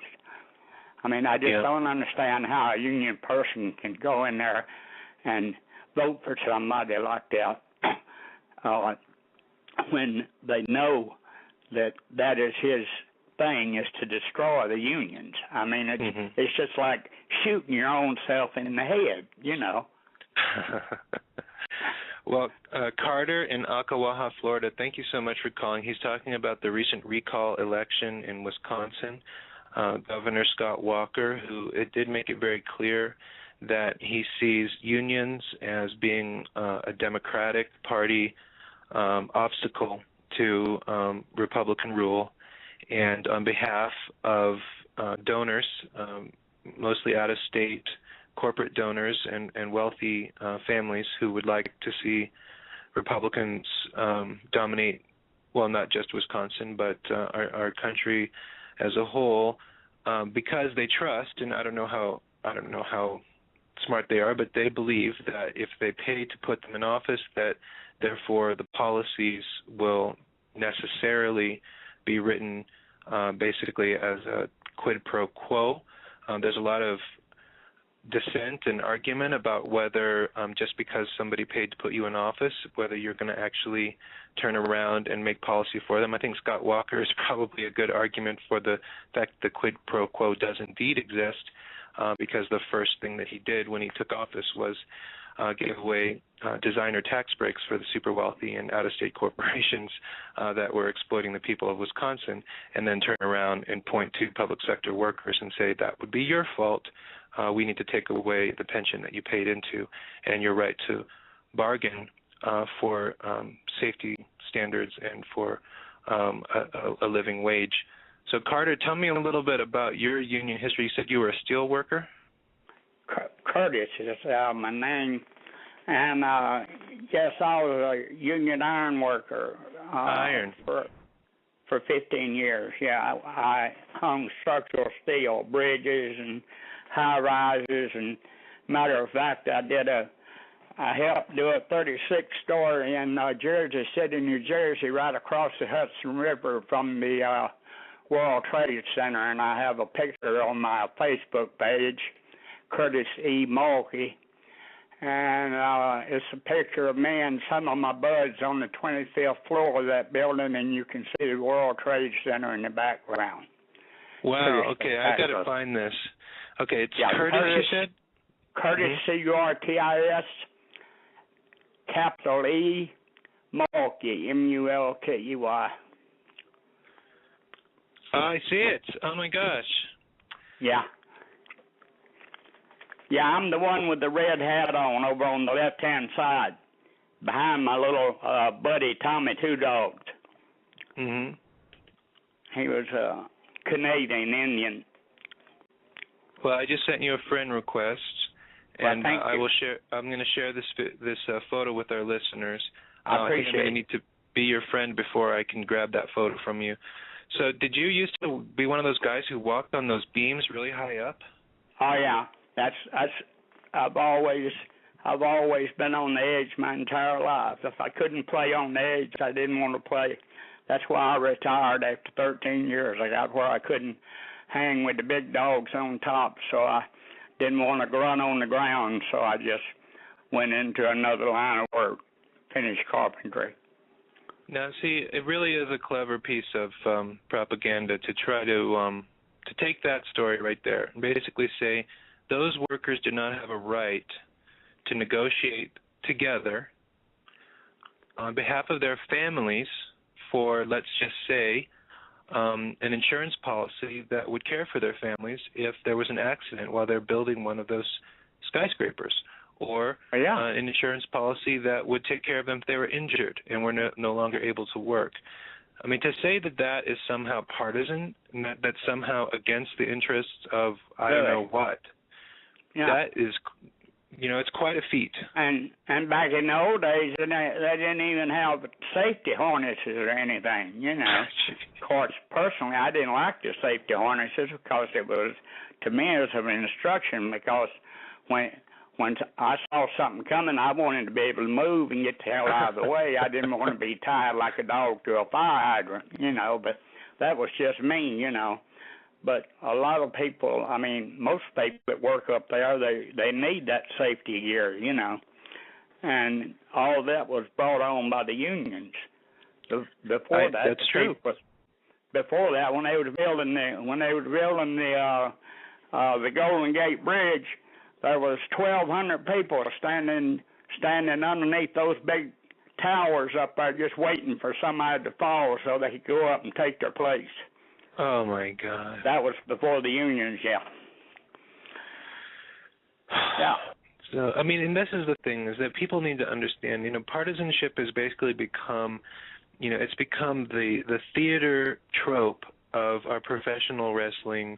I mean, I just don't understand how a union person can go in there and vote for somebody like that when they know that is his thing, is to destroy the unions. I mean, it's just like shooting your own self in the head, Well, Carter in Ocklawaha, Florida, thank you so much for calling. He's talking about the recent recall election in Wisconsin. Governor Scott Walker, who did make it very clear that he sees unions as being a Democratic Party obstacle to Republican rule. And on behalf of donors, mostly out-of-state corporate donors and wealthy families who would like to see Republicans dominate, well, not just Wisconsin, but our country as a whole, because they trust, and I don't know how smart they are, but they believe that if they pay to put them in office, that therefore the policies will necessarily be written basically as a quid pro quo. There's a lot of dissent and argument about whether just because somebody paid to put you in office, whether you're going to actually turn around and make policy for them. I think Scott Walker is probably a good argument for the fact the quid pro quo does indeed exist, because the first thing that he did when he took office was give away designer tax breaks for the super wealthy and out-of-state corporations that were exploiting the people of Wisconsin, and then turn around and point to public sector workers and say that would be your fault. We need to take away the pension that you paid into and your right to bargain for safety standards and for a living wage. So, Carter, tell me a little bit about your union history. You said you were a steel worker? Curtis is my name. And, yes, I was a union iron worker. Iron? For 15 years, yeah. I hung structural steel, bridges and high-rises, and matter of fact, I helped do a 36-story in Jersey City, New Jersey, right across the Hudson River from the World Trade Center, and I have a picture on my Facebook page, Curtis E. Mulkey, and it's a picture of me and some of my buds on the 25th floor of that building, and you can see the World Trade Center in the background. Wow, okay, I got to find this. Okay, it's Curtis, you said? Curtis, C-U-R-T-I-S, capital E, Mulkey, M-U-L-K-E-Y. Oh, I see it. Oh, my gosh. Yeah. Yeah, I'm the one with the red hat on over on the left-hand side, behind my little buddy, Tommy Two Dogs. Mm-hmm. He was a Canadian Indian. Well, I just sent you a friend request, and I will share. I'm going to share this photo with our listeners. I appreciate I think I'm going to need to be your friend before I can grab that photo from you. So, did you used to be one of those guys who walked on those beams really high up? Oh yeah, that's. I've always been on the edge my entire life. If I couldn't play on the edge, I didn't want to play. That's why I retired after 13 years. I got where I couldn't hang with the big dogs on top, so I didn't want to grunt on the ground, so I just went into another line of work, finished carpentry. Now, see, it really is a clever piece of propaganda to try to take that story right there and basically say those workers do not have a right to negotiate together on behalf of their families for, let's just say, an insurance policy that would care for their families if there was an accident while they're building one of those skyscrapers, or an insurance policy that would take care of them if they were injured and were no longer able to work. I mean, to say that that is somehow partisan, and that's somehow against the interests of I don't know what, that is, it's quite a feat. And back in the old days, they didn't even have safety harnesses or anything, Of course, personally, I didn't like the safety harnesses because it was, to me, it was an instruction, because when I saw something coming, I wanted to be able to move and get the hell out of the way. I didn't want to be tied like a dog to a fire hydrant, but that was just me, But a lot of people, I mean, most people that work up there, they need that safety gear, And all that was brought on by the unions. Before that, that's true. Before that, when they were building the Golden Gate Bridge, there was 1,200 people standing underneath those big towers up there, just waiting for somebody to fall so they could go up and take their place. Oh my God! That was before the unions, yeah. So, I mean, and this is the thing, is that people need to understand, partisanship has basically become, it's become the theater trope of our professional wrestling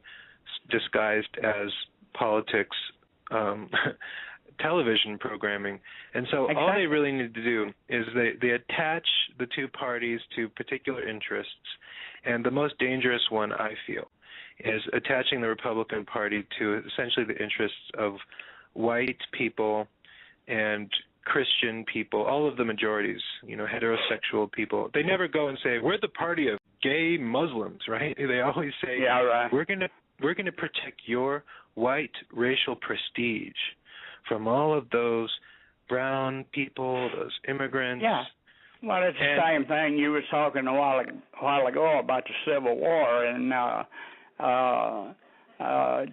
disguised as politics television programming. And so all they really need to do is they attach the two parties to particular interests. And the most dangerous one, I feel, is attaching the Republican Party to essentially the interests of white people and Christian people, all of the majorities, heterosexual people. They never go and say, we're the party of gay Muslims, right? They always say, yeah, right. we're gonna protect your white racial prestige from all of those brown people, those immigrants. Yeah. Well, it's the same thing you were talking a while ago about the Civil War, and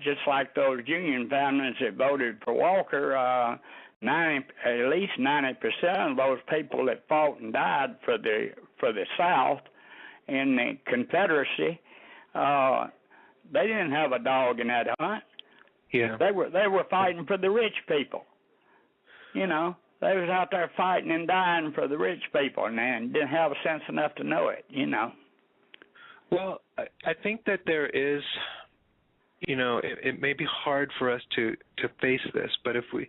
just like those Union families that voted for Walker, at least 90% of those people that fought and died for the South in the Confederacy, they didn't have a dog in that hunt. Yeah. They were fighting for the rich people. They was out there fighting and dying for the rich people, and they didn't have a sense enough to know it. Well, I think that there is, it may be hard for us to face this, but if we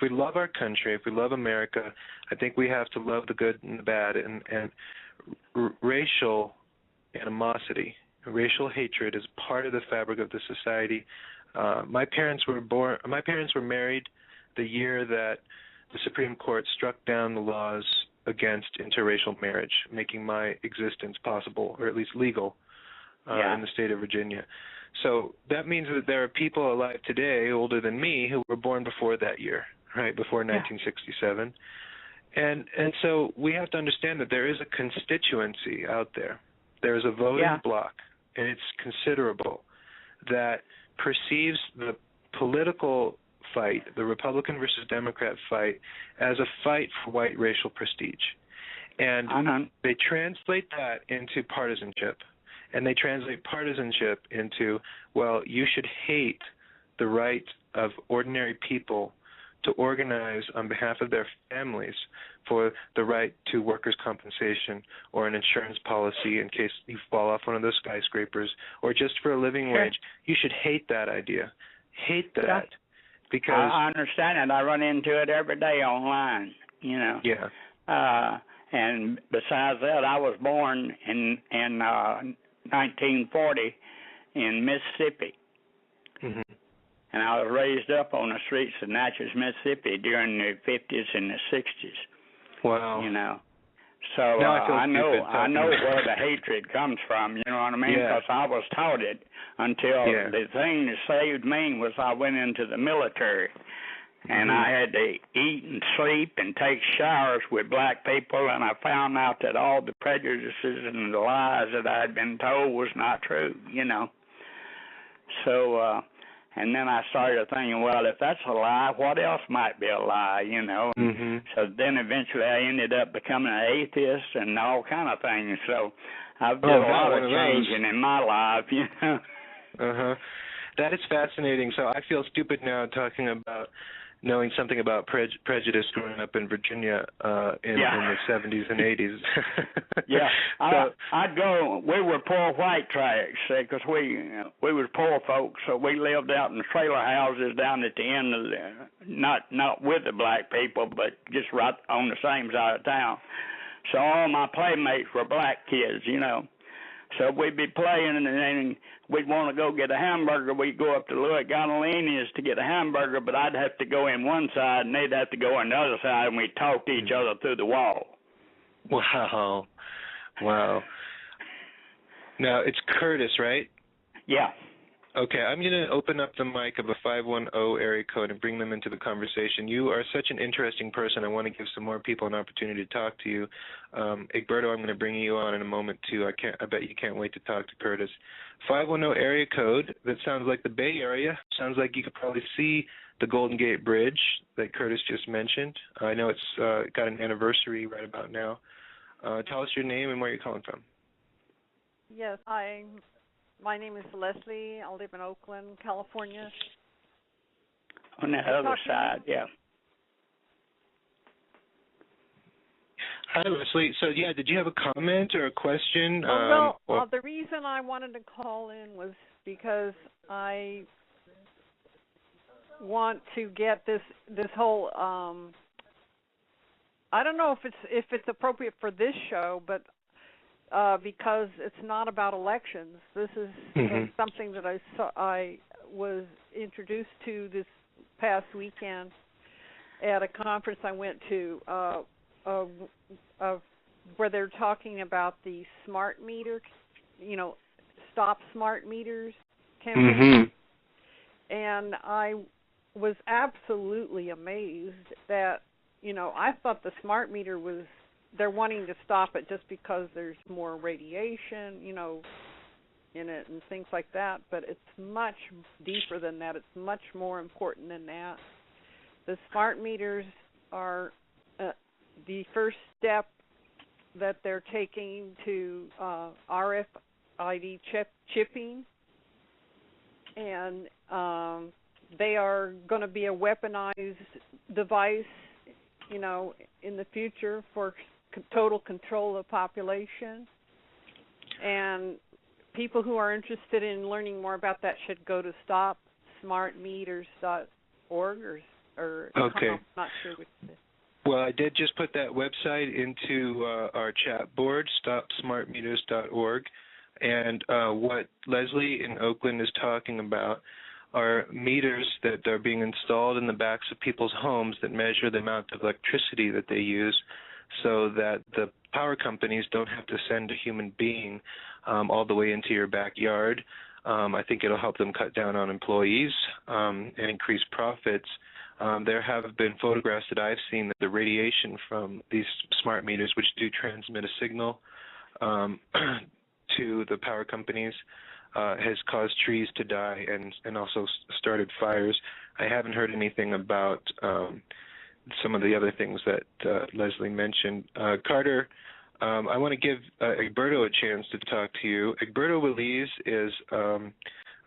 love our country, if we love America, I think we have to love the good and the bad, and racial animosity, racial hatred is part of the fabric of the society. My parents were married the year that the Supreme Court struck down the laws against interracial marriage, making my existence possible, or at least legal, in the state of Virginia. So that means that there are people alive today, older than me, who were born before that year, right, before 1967. And so we have to understand that there is a constituency out there. There is a voting bloc, and it's considerable, that perceives the political fight, the Republican versus Democrat fight, as a fight for white racial prestige. And they translate that into partisanship. And they translate partisanship into, well, you should hate the right of ordinary people to organize on behalf of their families for the right to workers' compensation or an insurance policy in case you fall off one of those skyscrapers, or just for a living wage. You should hate that idea. Hate that. Yeah. Because I understand it. I run into it every day online, Yeah. And besides that, I was born in 1940 in Mississippi. Mm-hmm. And I was raised up on the streets of Natchez, Mississippi during the 50s and the 60s. Wow. So I know where the hatred comes from, you know what I mean? Because I was taught it until the thing that saved me was I went into the military. And I had to eat and sleep and take showers with black people, and I found out that all the prejudices and the lies that I had been told was not true, So, and then I started thinking, well, if that's a lie, what else might be a lie, Mm-hmm. So then eventually I ended up becoming an atheist and all kind of things. So I've done a lot of changing in my life, Uh-huh. That is fascinating. So I feel stupid now talking about knowing something about prejudice growing up in Virginia in the 70s and 80s. I'd go. We were poor white tracks because we was poor folks, so we lived out in trailer houses down at the end of not with the black people, but just right on the same side of town. So all my playmates were black kids, So we'd be playing, and then we'd want to go get a hamburger. We'd go up to Louis Gonolini's to get a hamburger, but I'd have to go in one side, and they'd have to go on the other side, and we'd talk to each other through the wall. Wow. Now, it's Curtis, right? Yeah. Okay, I'm going to open up the mic of a 510 area code and bring them into the conversation. You are such an interesting person. I want to give some more people an opportunity to talk to you. Egberto, I'm going to bring you on in a moment, too. I bet you can't wait to talk to Curtis. 510 area code, that sounds like the Bay Area. Sounds like you could probably see the Golden Gate Bridge that Curtis just mentioned. I know it's got an anniversary right about now. Tell us your name and where you're calling from. Yes, my name is Leslie. I live in Oakland, California. On the other side, yeah. Hi, Leslie. So, yeah, did you have a comment or a question? The reason I wanted to call in was because I want to get this whole. I don't know if it's appropriate for this show, but because it's not about elections. This is something that I was introduced to this past weekend at a conference I went to, where they're talking about the smart meter, stop smart meters campaign, and I was absolutely amazed that. I thought the smart meter they're wanting to stop it just because there's more radiation, in it and things like that. But it's much deeper than that. It's much more important than that. The smart meters are the first step that they're taking to RFID chipping. And they are going to be a weaponized device in the future for total control of the population. And people who are interested in learning more about that should go to stopsmartmeters.org or okay. I'm not sure which it is. Well, I did just put that website into our chat board, stopsmartmeters.org. And what Leslie in Oakland is talking about are meters that are being installed in the backs of people's homes that measure the amount of electricity that they use so that the power companies don't have to send a human being all the way into your backyard. I think it'll help them cut down on employees and increase profits. There have been photographs that I've seen that the radiation from these smart meters, which do transmit a signal to the power companies, has caused trees to die and also started fires. I haven't heard anything about some of the other things that Leslie mentioned. Carter, I want to give Egberto a chance to talk to you. Egberto Willies is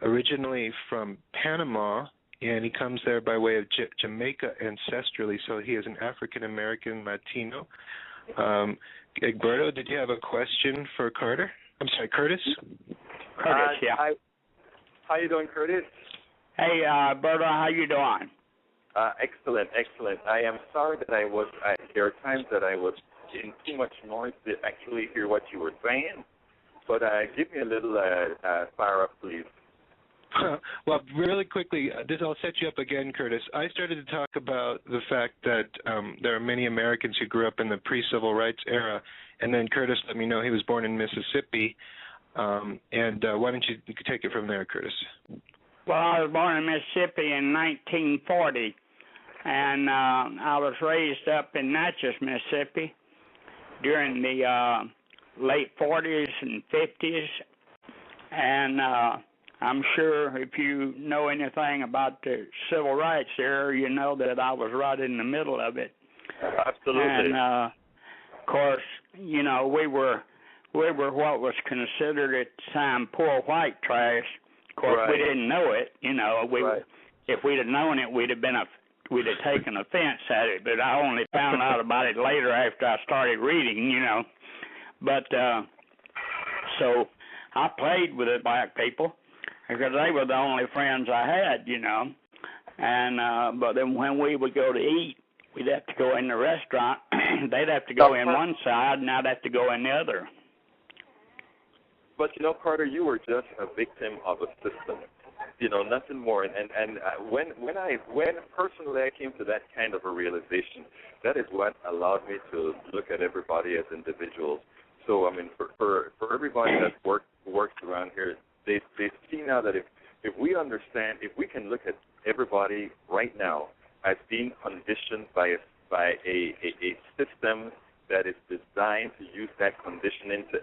originally from Panama, and he comes there by way of Jamaica ancestrally, so he is an African-American Latino. Egberto, did you have a question for Carter? I'm sorry, Curtis? Curtis, yeah. How you doing, Curtis? Hey, Berto, how you doing? Excellent. I am sorry that there are times that I was in too much noise to actually hear what you were saying, but give me a little fire up, please. Well, really quickly, I'll set you up again, Curtis. I started to talk about the fact that there are many Americans who grew up in the pre-civil rights era, and then Curtis let me know he was born in Mississippi. And why don't you take it from there, Curtis? Well, I was born in Mississippi in 1940, and I was raised up in Natchez, Mississippi during the late 40s and 50s, and I'm sure if you know anything about the civil rights era, you know that I was right in the middle of it. Absolutely. And, of course, we were what was considered at the time poor white trash. Of course, right. We didn't know it. Right. If we'd have known it, we'd have taken offense at it. But I only found out about it later after I started reading. But so I played with the black people because they were the only friends I had. And but then when we would go to eat, we'd have to go in the restaurant. They'd have to go in one side, and I'd have to go in the other. But Carter, you were just a victim of a system, nothing more. And when personally I came to that kind of a realization, that is what allowed me to look at everybody as individuals. So I mean, for everybody that works around here, they see now that if we understand, if we can look at everybody right now as being conditioned by a system that is designed to use that conditioning to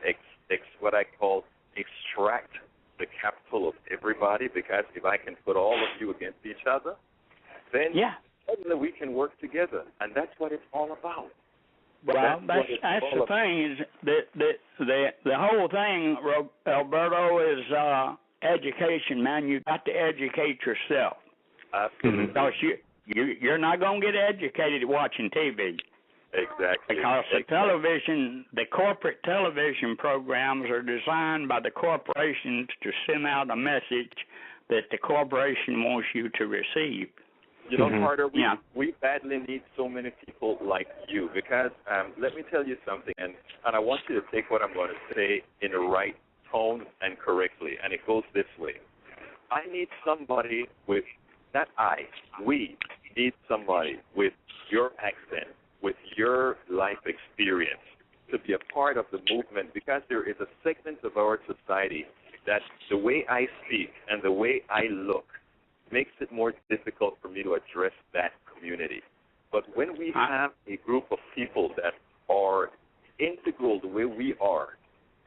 what I call extract the capital of everybody, because if I can put all of you against each other, then suddenly we can work together, and that's what it's all about. Well, that's the thing, is the whole thing, Alberto, is education, man. You've got to educate yourself. Absolutely. Because you're not going to get educated watching TV. Exactly. Because the corporate television programs are designed by the corporations to send out a message that the corporation wants you to receive. You know, Carter, we badly need so many people like you because let me tell you something, and I want you to take what I'm going to say in the right tone and correctly, and it goes this way. I need somebody with, we need somebody with your accent, with your life experience to be a part of the movement because there is a segment of our society that the way I speak and the way I look makes it more difficult for me to address that community. But when we have a group of people that are integral the way we are,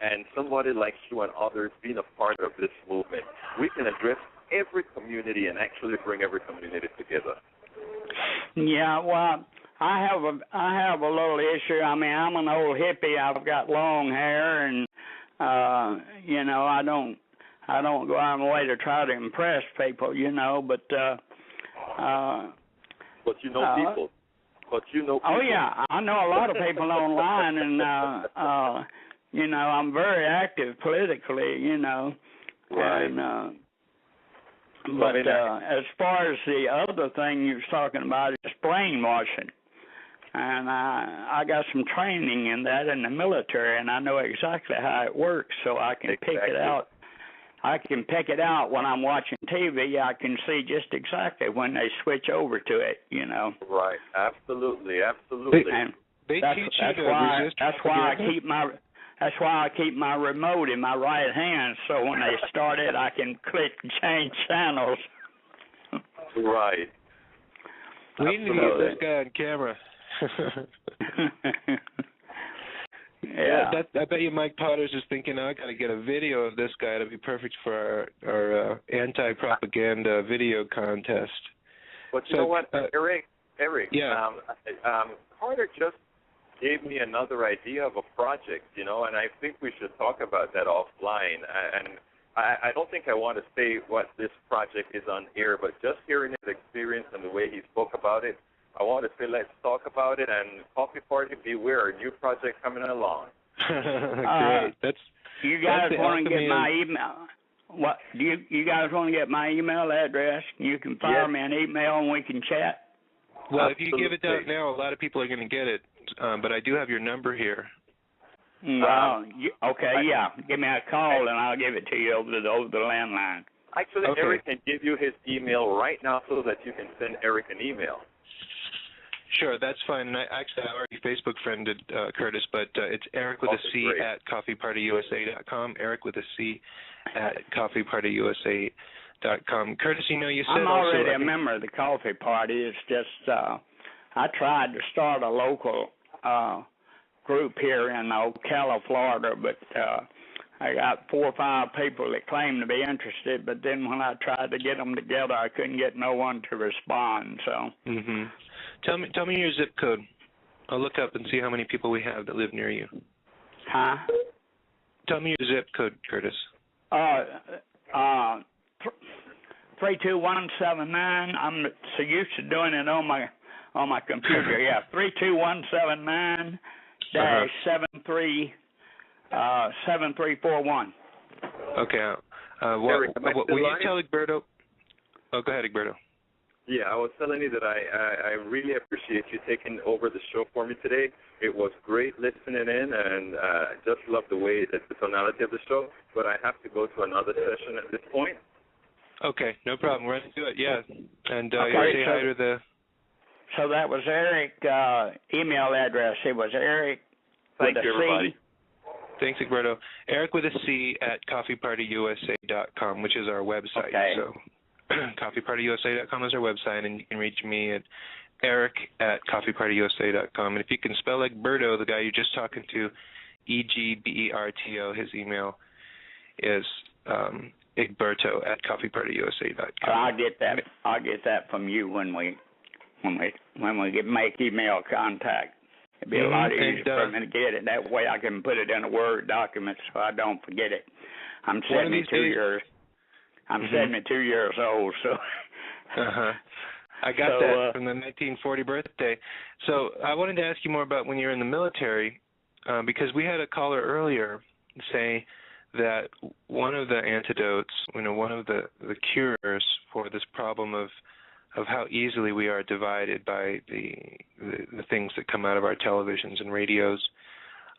and somebody like you and others being a part of this movement, we can address every community and actually bring every community together. Yeah, well, I have a little issue. I mean, I'm an old hippie. I've got long hair, and you know, I don't go out of my way to try to impress people, you know, but you know people. But you know people. Oh yeah, I know a lot of people online, and you know, I'm very active politically, you know. Right. And but as far as the other thing you was talking about is brainwashing. And I got some training in that in the military, and I know exactly how it works, so I can pick it out. I can pick it out when I'm watching TV. I can see just exactly when they switch over to it, you know. Right. Absolutely. Absolutely. And they teach you to resist. That's why I keep my remote in my right hand, so when they start it, I can click and change channels. Right. We need to get this guy on camera. Yeah. I bet you Mike Potter's just thinking, I got to get a video of this guy to be perfect for our anti-propaganda video contest. But you know what, Eric? Yeah. Carter just gave me another idea of a project, you know, and I think we should talk about that offline. And I don't think I want to say what this project is on air, but just hearing his experience and the way he spoke about it, I want to say let's talk about it, and Coffee Party, beware, a new project coming along. Great. You guys want to get my email? What do you guys want to get my email address? You can fire me an email and we can chat. Well, if you give it out now, a lot of people are going to get it. But I do have your number here. Well, yeah. Give me a call and I'll give it to you over the landline. Actually, okay. Eric can give you his email right now so that you can send Eric an email. Sure, that's fine. And I already Facebook friended Curtis, but it's Eric with a C at coffeepartyusa.com. Eric with a C at coffeepartyusa.com. Curtis, you know, you said I'm already a member of the Coffee Party. It's just I tried to start a local group here in Ocala, Florida, but I got 4 or 5 people that claim to be interested, but then when I tried to get them together, I couldn't get no one to respond. So. Mhm. Tell me your zip code. I'll look up and see how many people we have that live near you. Huh? Tell me your zip code, Curtis. 32179. I'm so used to doing it on my computer. Yeah, 32179 7341. Okay. Will you tell Egberto? Oh, go ahead, Egberto. Yeah, I was telling you that I really appreciate you taking over the show for me today. It was great listening in, and just love the way that the tonality of the show. But I have to go to another session at this point. Okay, no problem. We're going to do it, yeah. And okay, say hi to the... So that was Eric, email address. It was Eric Thank with you, a everybody. C. Thanks, Egberto. Eric with a C at coffeepartyusa.com, which is our website. Okay. So coffeepartyusa.com is our website, and you can reach me at Eric at coffeepartyusa.com. And if you can spell Egberto, the guy you're just talking to, Egberto, his email is Egberto at coffeepartyusa.com. I'll get that from you when we make email contact. It'd be a lot easier for me to get it. That way I can put it in a Word document so I don't forget it. I'm 72 years. I'm 72 years old, so I got that from the 1940 birthday. So I wanted to ask you more about when you were in the military, because we had a caller earlier say that one of the antidotes, one of the cures for this problem of how easily we are divided by the things that come out of our televisions and radios,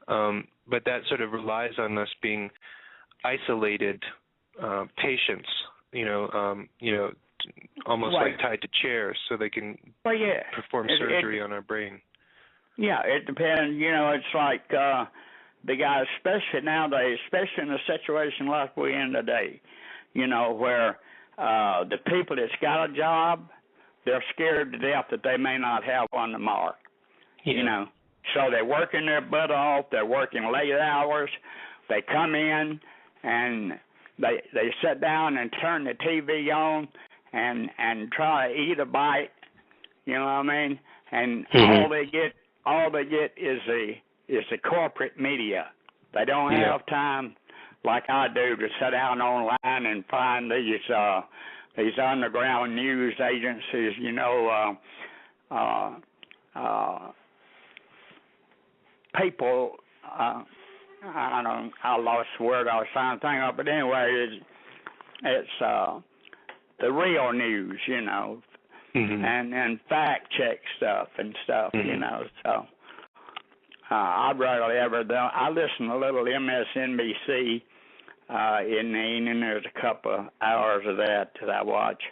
but that sort of relies on us being isolated patients, almost like tied to chairs so they can perform surgery on our brain. Yeah, it depends. It's like the guys, especially nowadays, especially in a situation like we're in today, where the people that's got a job, they're scared to death that they may not have one tomorrow. So they're working their butt off. They're working late hours. They come in and they sit down and turn the TV on and try to eat a bite. You know what I mean? And all they get is the corporate media. They don't have time like I do to sit down online and find these underground news agencies, people, I lost the word I was trying to think of, but anyway, it's the real news, and fact check stuff and stuff, so I'd rarely ever do. I listen to a little MSNBC in the evening. There's a couple of hours of that I watch,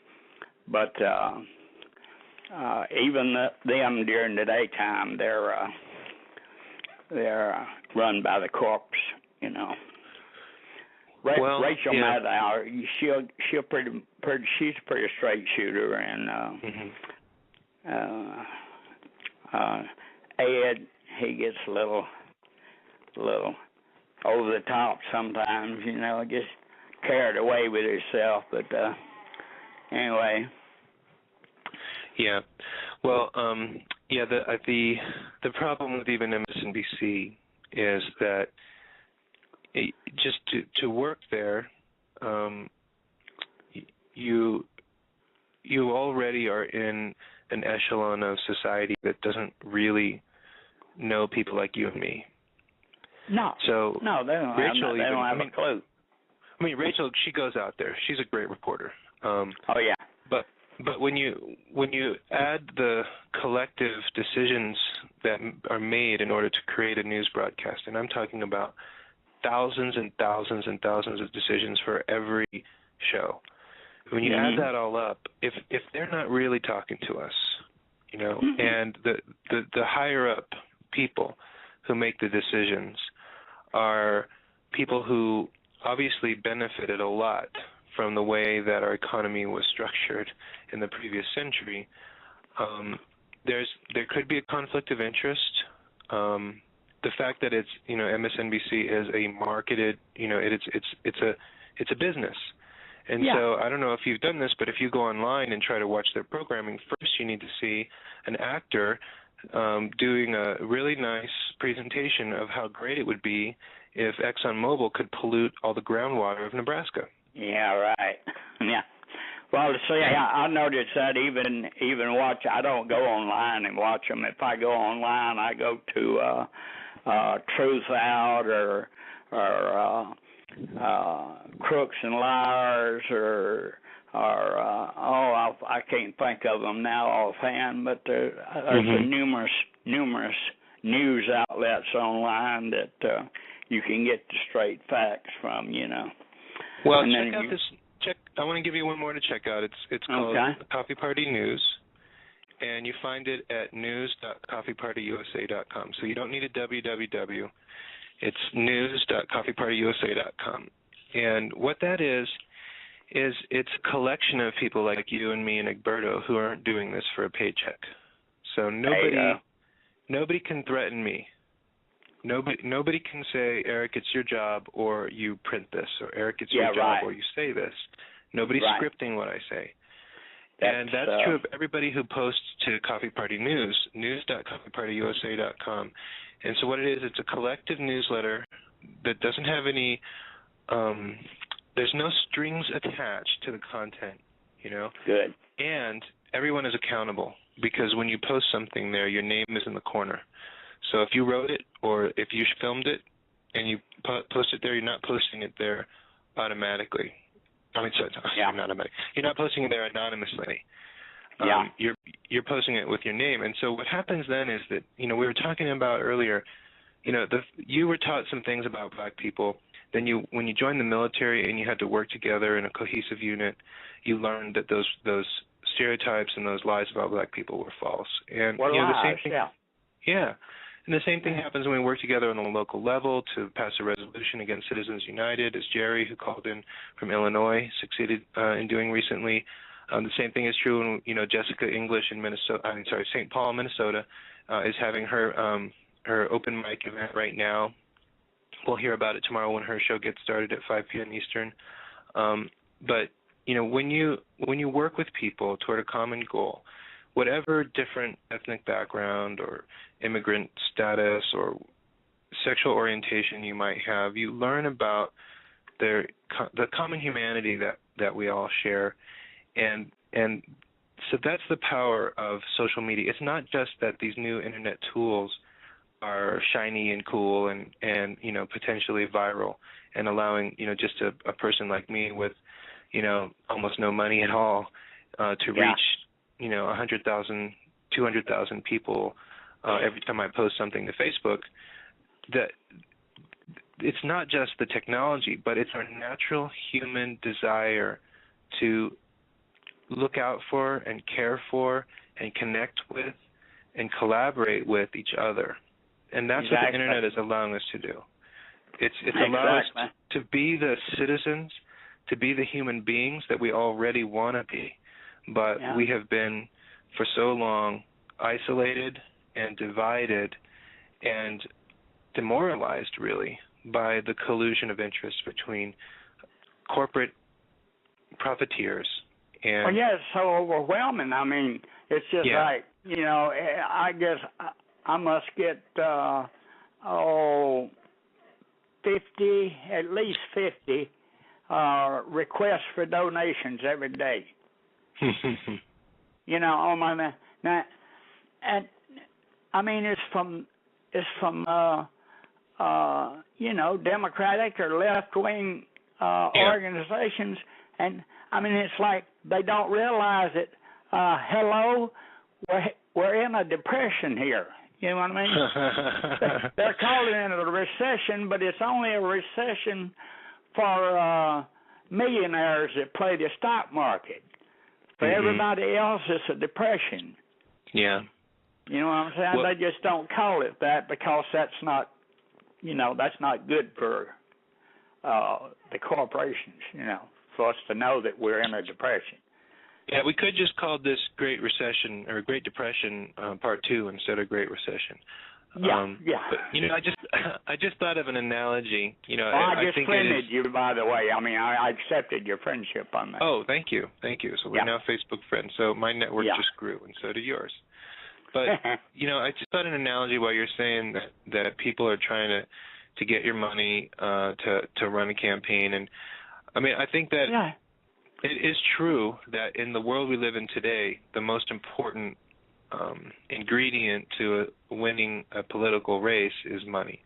but even them during the daytime, they're run by the corps, Rachel Maddow, she's a pretty straight shooter, and Ed, he gets a little over the top sometimes, gets carried away with himself, but anyway. Yeah. Well, the problem with even MSNBC is that just to work there, you already are in an echelon of society that doesn't really know people like you and me. No. So no, they don't have a clue. I mean, Rachel, she goes out there. She's a great reporter. Oh yeah. But when you add the collective decisions that are made in order to create a news broadcast, and I'm talking about thousands and thousands and thousands of decisions for every show. When you add that all up, if they're not really talking to us, and the higher up people who make the decisions are people who obviously benefited a lot from the way that our economy was structured in the previous century, there could be a conflict of interest. The fact that it's MSNBC is a marketed, it's a business, and so I don't know if you've done this, but if you go online and try to watch their programming, first you need to see an actor doing a really nice presentation of how great it would be if ExxonMobil could pollute all the groundwater of Nebraska. Yeah, right. Yeah. Well, see, I noticed that even watch. I don't go online and watch them. If I go online, I go to Truth Out or Crooks and Liars or I can't think of them now offhand, but there's numerous news outlets online that you can get the straight facts from, Well, check out this. I want to give you one more to check out. It's called Coffee Party News, and you find it at news.coffeepartyusa.com. So you don't need a www. It's news.coffeepartyusa.com. And what that is it's a collection of people like you and me and Egberto who aren't doing this for a paycheck. So nobody can threaten me. Nobody can say, Eric, it's your job, or you print this, or Eric, it's your job, or you say this. Nobody's scripting what I say. And that's true of everybody who posts to Coffee Party News, news.coffeepartyusa.com. And so what it is, it's a collective newsletter that doesn't have any, there's no strings attached to the content, Good. And everyone is accountable, because when you post something there, your name is in the corner. So if you wrote it or if you filmed it and you post it there, you're not posting it there automatically. Not automatic. You're not posting it there anonymously. You're posting it with your name. And so what happens then is that, we were talking about earlier, you were taught some things about black people. Then when you joined the military and you had to work together in a cohesive unit, you learned that those stereotypes and those lies about black people were false. And the same thing, and the same thing happens when we work together on the local level to pass a resolution against Citizens United, as Jerry, who called in from Illinois, succeeded in doing recently. The same thing is true when Jessica English in St. Paul, Minnesota, is having her open mic event right now. We'll hear about it tomorrow when her show gets started at 5 p.m. Eastern. But when you work with people toward a common goal, whatever different ethnic background or immigrant status or sexual orientation you might have, you learn about the common humanity that we all share, and so that's the power of social media. It's not just that these new internet tools are shiny and cool and potentially viral and allowing just a person like me with almost no money at all to reach 100,000, 200,000 people every time I post something to Facebook. That it's not just the technology, but it's our natural human desire to look out for and care for and connect with and collaborate with each other. And that's what the internet is allowing us to do. It's allowing us to be the citizens, to be the human beings that we already want to be. But we have been, for so long, isolated and divided and demoralized, really, by the collusion of interests between corporate profiteers and... it's so overwhelming. I mean, it's just like, I guess I must get, 50, at least 50 requests for donations every day. On my now, and I mean it's from Democratic or left wing organizations, and I mean it's like they don't realize it. Hello, we're in a depression here. You know what I mean? They're calling it a recession, but it's only a recession for millionaires that play the stock market. For everybody else, it's a depression. Yeah. You know what I'm saying? Well, they just don't call it that because that's not, that's not good for the corporations, for us to know that we're in a depression. Yeah, we could just call this Great Recession or Great Depression Part 2 instead of Great Recession. But, I just thought of an analogy. I just friended you, by the way. I mean, I accepted your friendship on that. Oh, thank you. So we're now Facebook friends. So my network just grew, and so did yours. But, I just thought an analogy while you're saying that people are trying to get your money to run a campaign. And, I mean, I think that it is true that in the world we live in today, the most important ingredient to winning a political race is money.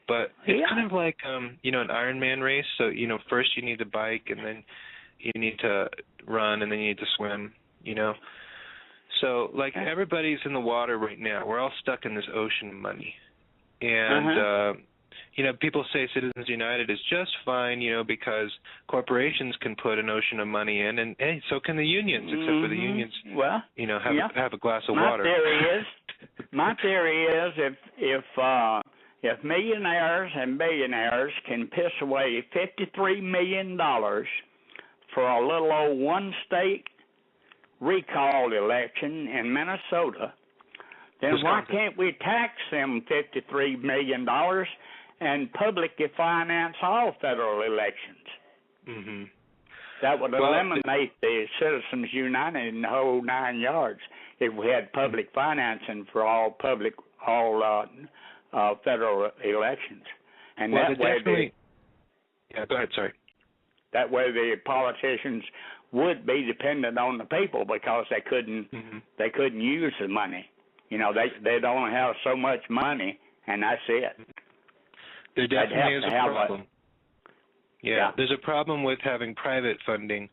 But it's kind of like, an Ironman race. So, first you need the bike, and then you need to run, and then you need to swim, So, like, everybody's in the water right now. We're all stuck in this ocean of money. And, people say Citizens United is just fine, because corporations can put an ocean of money in, and, hey, so can the unions, except for the unions, have a glass of water. My theory is if millionaires and billionaires can piss away $53 million for a little old one-state recall election in Minnesota, then why can't we tax them $53 million and publicly finance all federal elections? That would eliminate the Citizens United in the whole 9 yards if we had public financing for all federal elections. And that way go ahead, sorry. That way the politicians would be dependent on the people because they couldn't use the money. You know, they'd only have so much money, and that's it. There definitely is a problem. Yeah, there's a problem with having private funding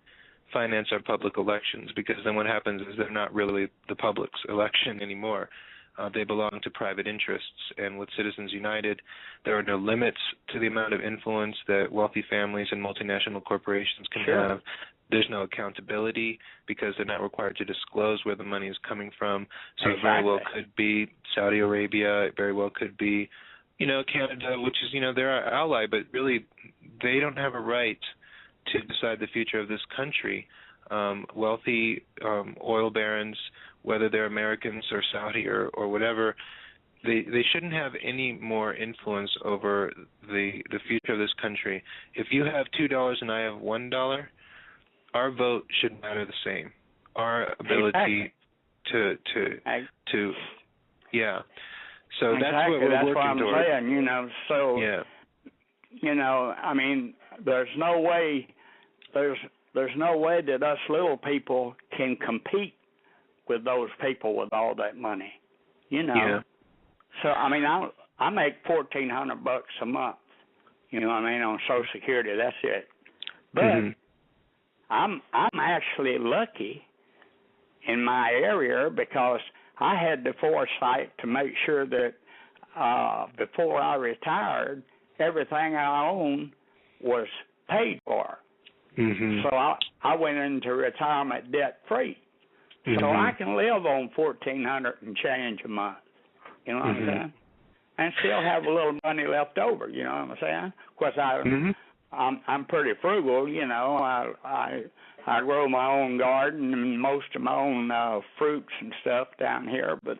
finance our public elections, because then what happens is they're not really the public's election anymore. They belong to private interests. And with Citizens United, there are no limits to the amount of influence that wealthy families and multinational corporations can have. There's no accountability because they're not required to disclose where the money is coming from. So it very well could be Saudi Arabia. It very well could be, Canada, which is, they're our ally, but really they don't have a right to decide the future of this country. Wealthy oil barons, whether they're Americans or Saudi or whatever, they shouldn't have any more influence over the future of this country. If you have $2 and I have $1, our vote should matter the same. Our ability to yeah. So that's what we're working toward. That's what I'm saying, I mean, there's no way that us little people can compete with those people with all that money, Yeah. So I mean, I make $1,400 a month, on Social Security. That's it. But I'm actually lucky in my area because I had the foresight to make sure that before I retired, everything I owned was paid for. So I went into retirement debt free. So I can live on $1,400 and change a month. You know what I'm saying? And still have a little money left over. You know what I'm saying? Of course, I'm pretty frugal. I grow my own garden and most of my own fruits and stuff down here. But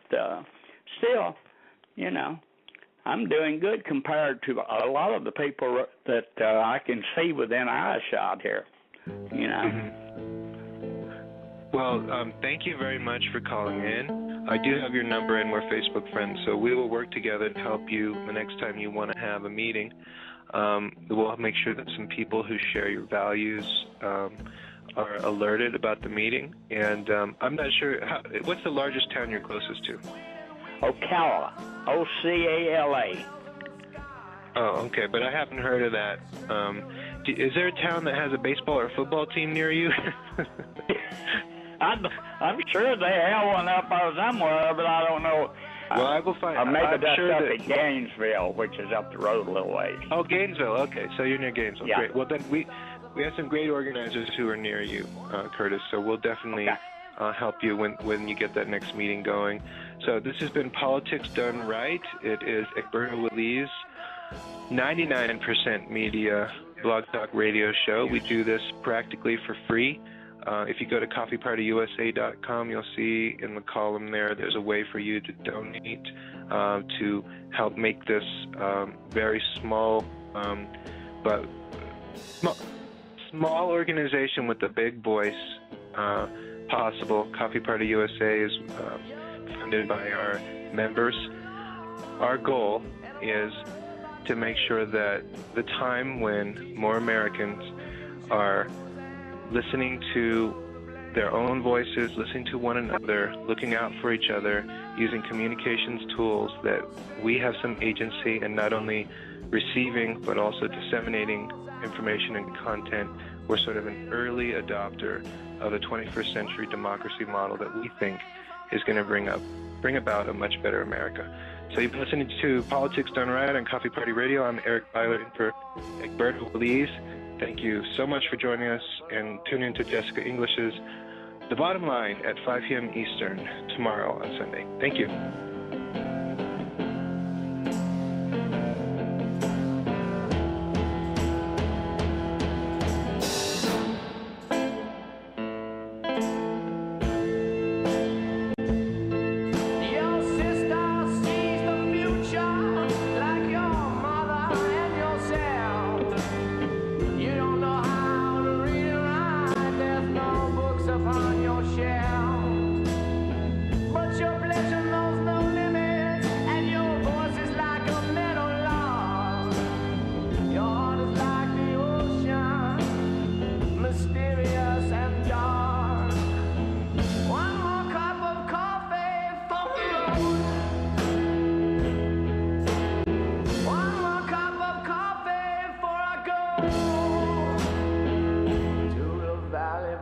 still, I'm doing good compared to a lot of the people that I can see within eyeshot here, Well, thank you very much for calling in. I do have your number and we're Facebook friends, so we will work together to help you the next time you want to have a meeting. We'll make sure that some people who share your values are alerted about the meeting. And I'm not sure, what's the largest town you're closest to? Ocala, Ocala. Oh, okay, but I haven't heard of that. Is there a town that has a baseball or football team near you? I'm sure they have one up there somewhere, but I don't know. Well, I will find. Or maybe I'm that's sure up that at Gainesville, which is up the road a little ways. Oh, Gainesville. Okay, so you're near Gainesville. Yeah. Great. Well, then we have some great organizers who are near you, Curtis. So we'll definitely help you when you get that next meeting going. So this has been Politics Done Right. It is Egberto Willies, 99% media blog talk radio show. We do this practically for free. If you go to coffeepartyusa.com, you'll see in the column there's a way for you to donate to help make this very small but small organization with a big voice possible. Coffee Party USA is funded by our members. Our goal is to make sure that the time when more Americans are listening to their own voices, listening to one another, looking out for each other, using communications tools, that we have some agency in not only receiving but also disseminating information and content. We're sort of an early adopter of a 21st century democracy model that we think is going to bring about a much better America. So you've been listening to Politics Done Right on Coffee Party Radio. I'm Eric Byler in for Egberto Willies. Thank you so much for joining us, and tune in to Jessica English's The Bottom Line at 5 p.m. Eastern tomorrow on Sunday. Thank you. Upon your shelf, but your pleasure knows no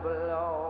belong.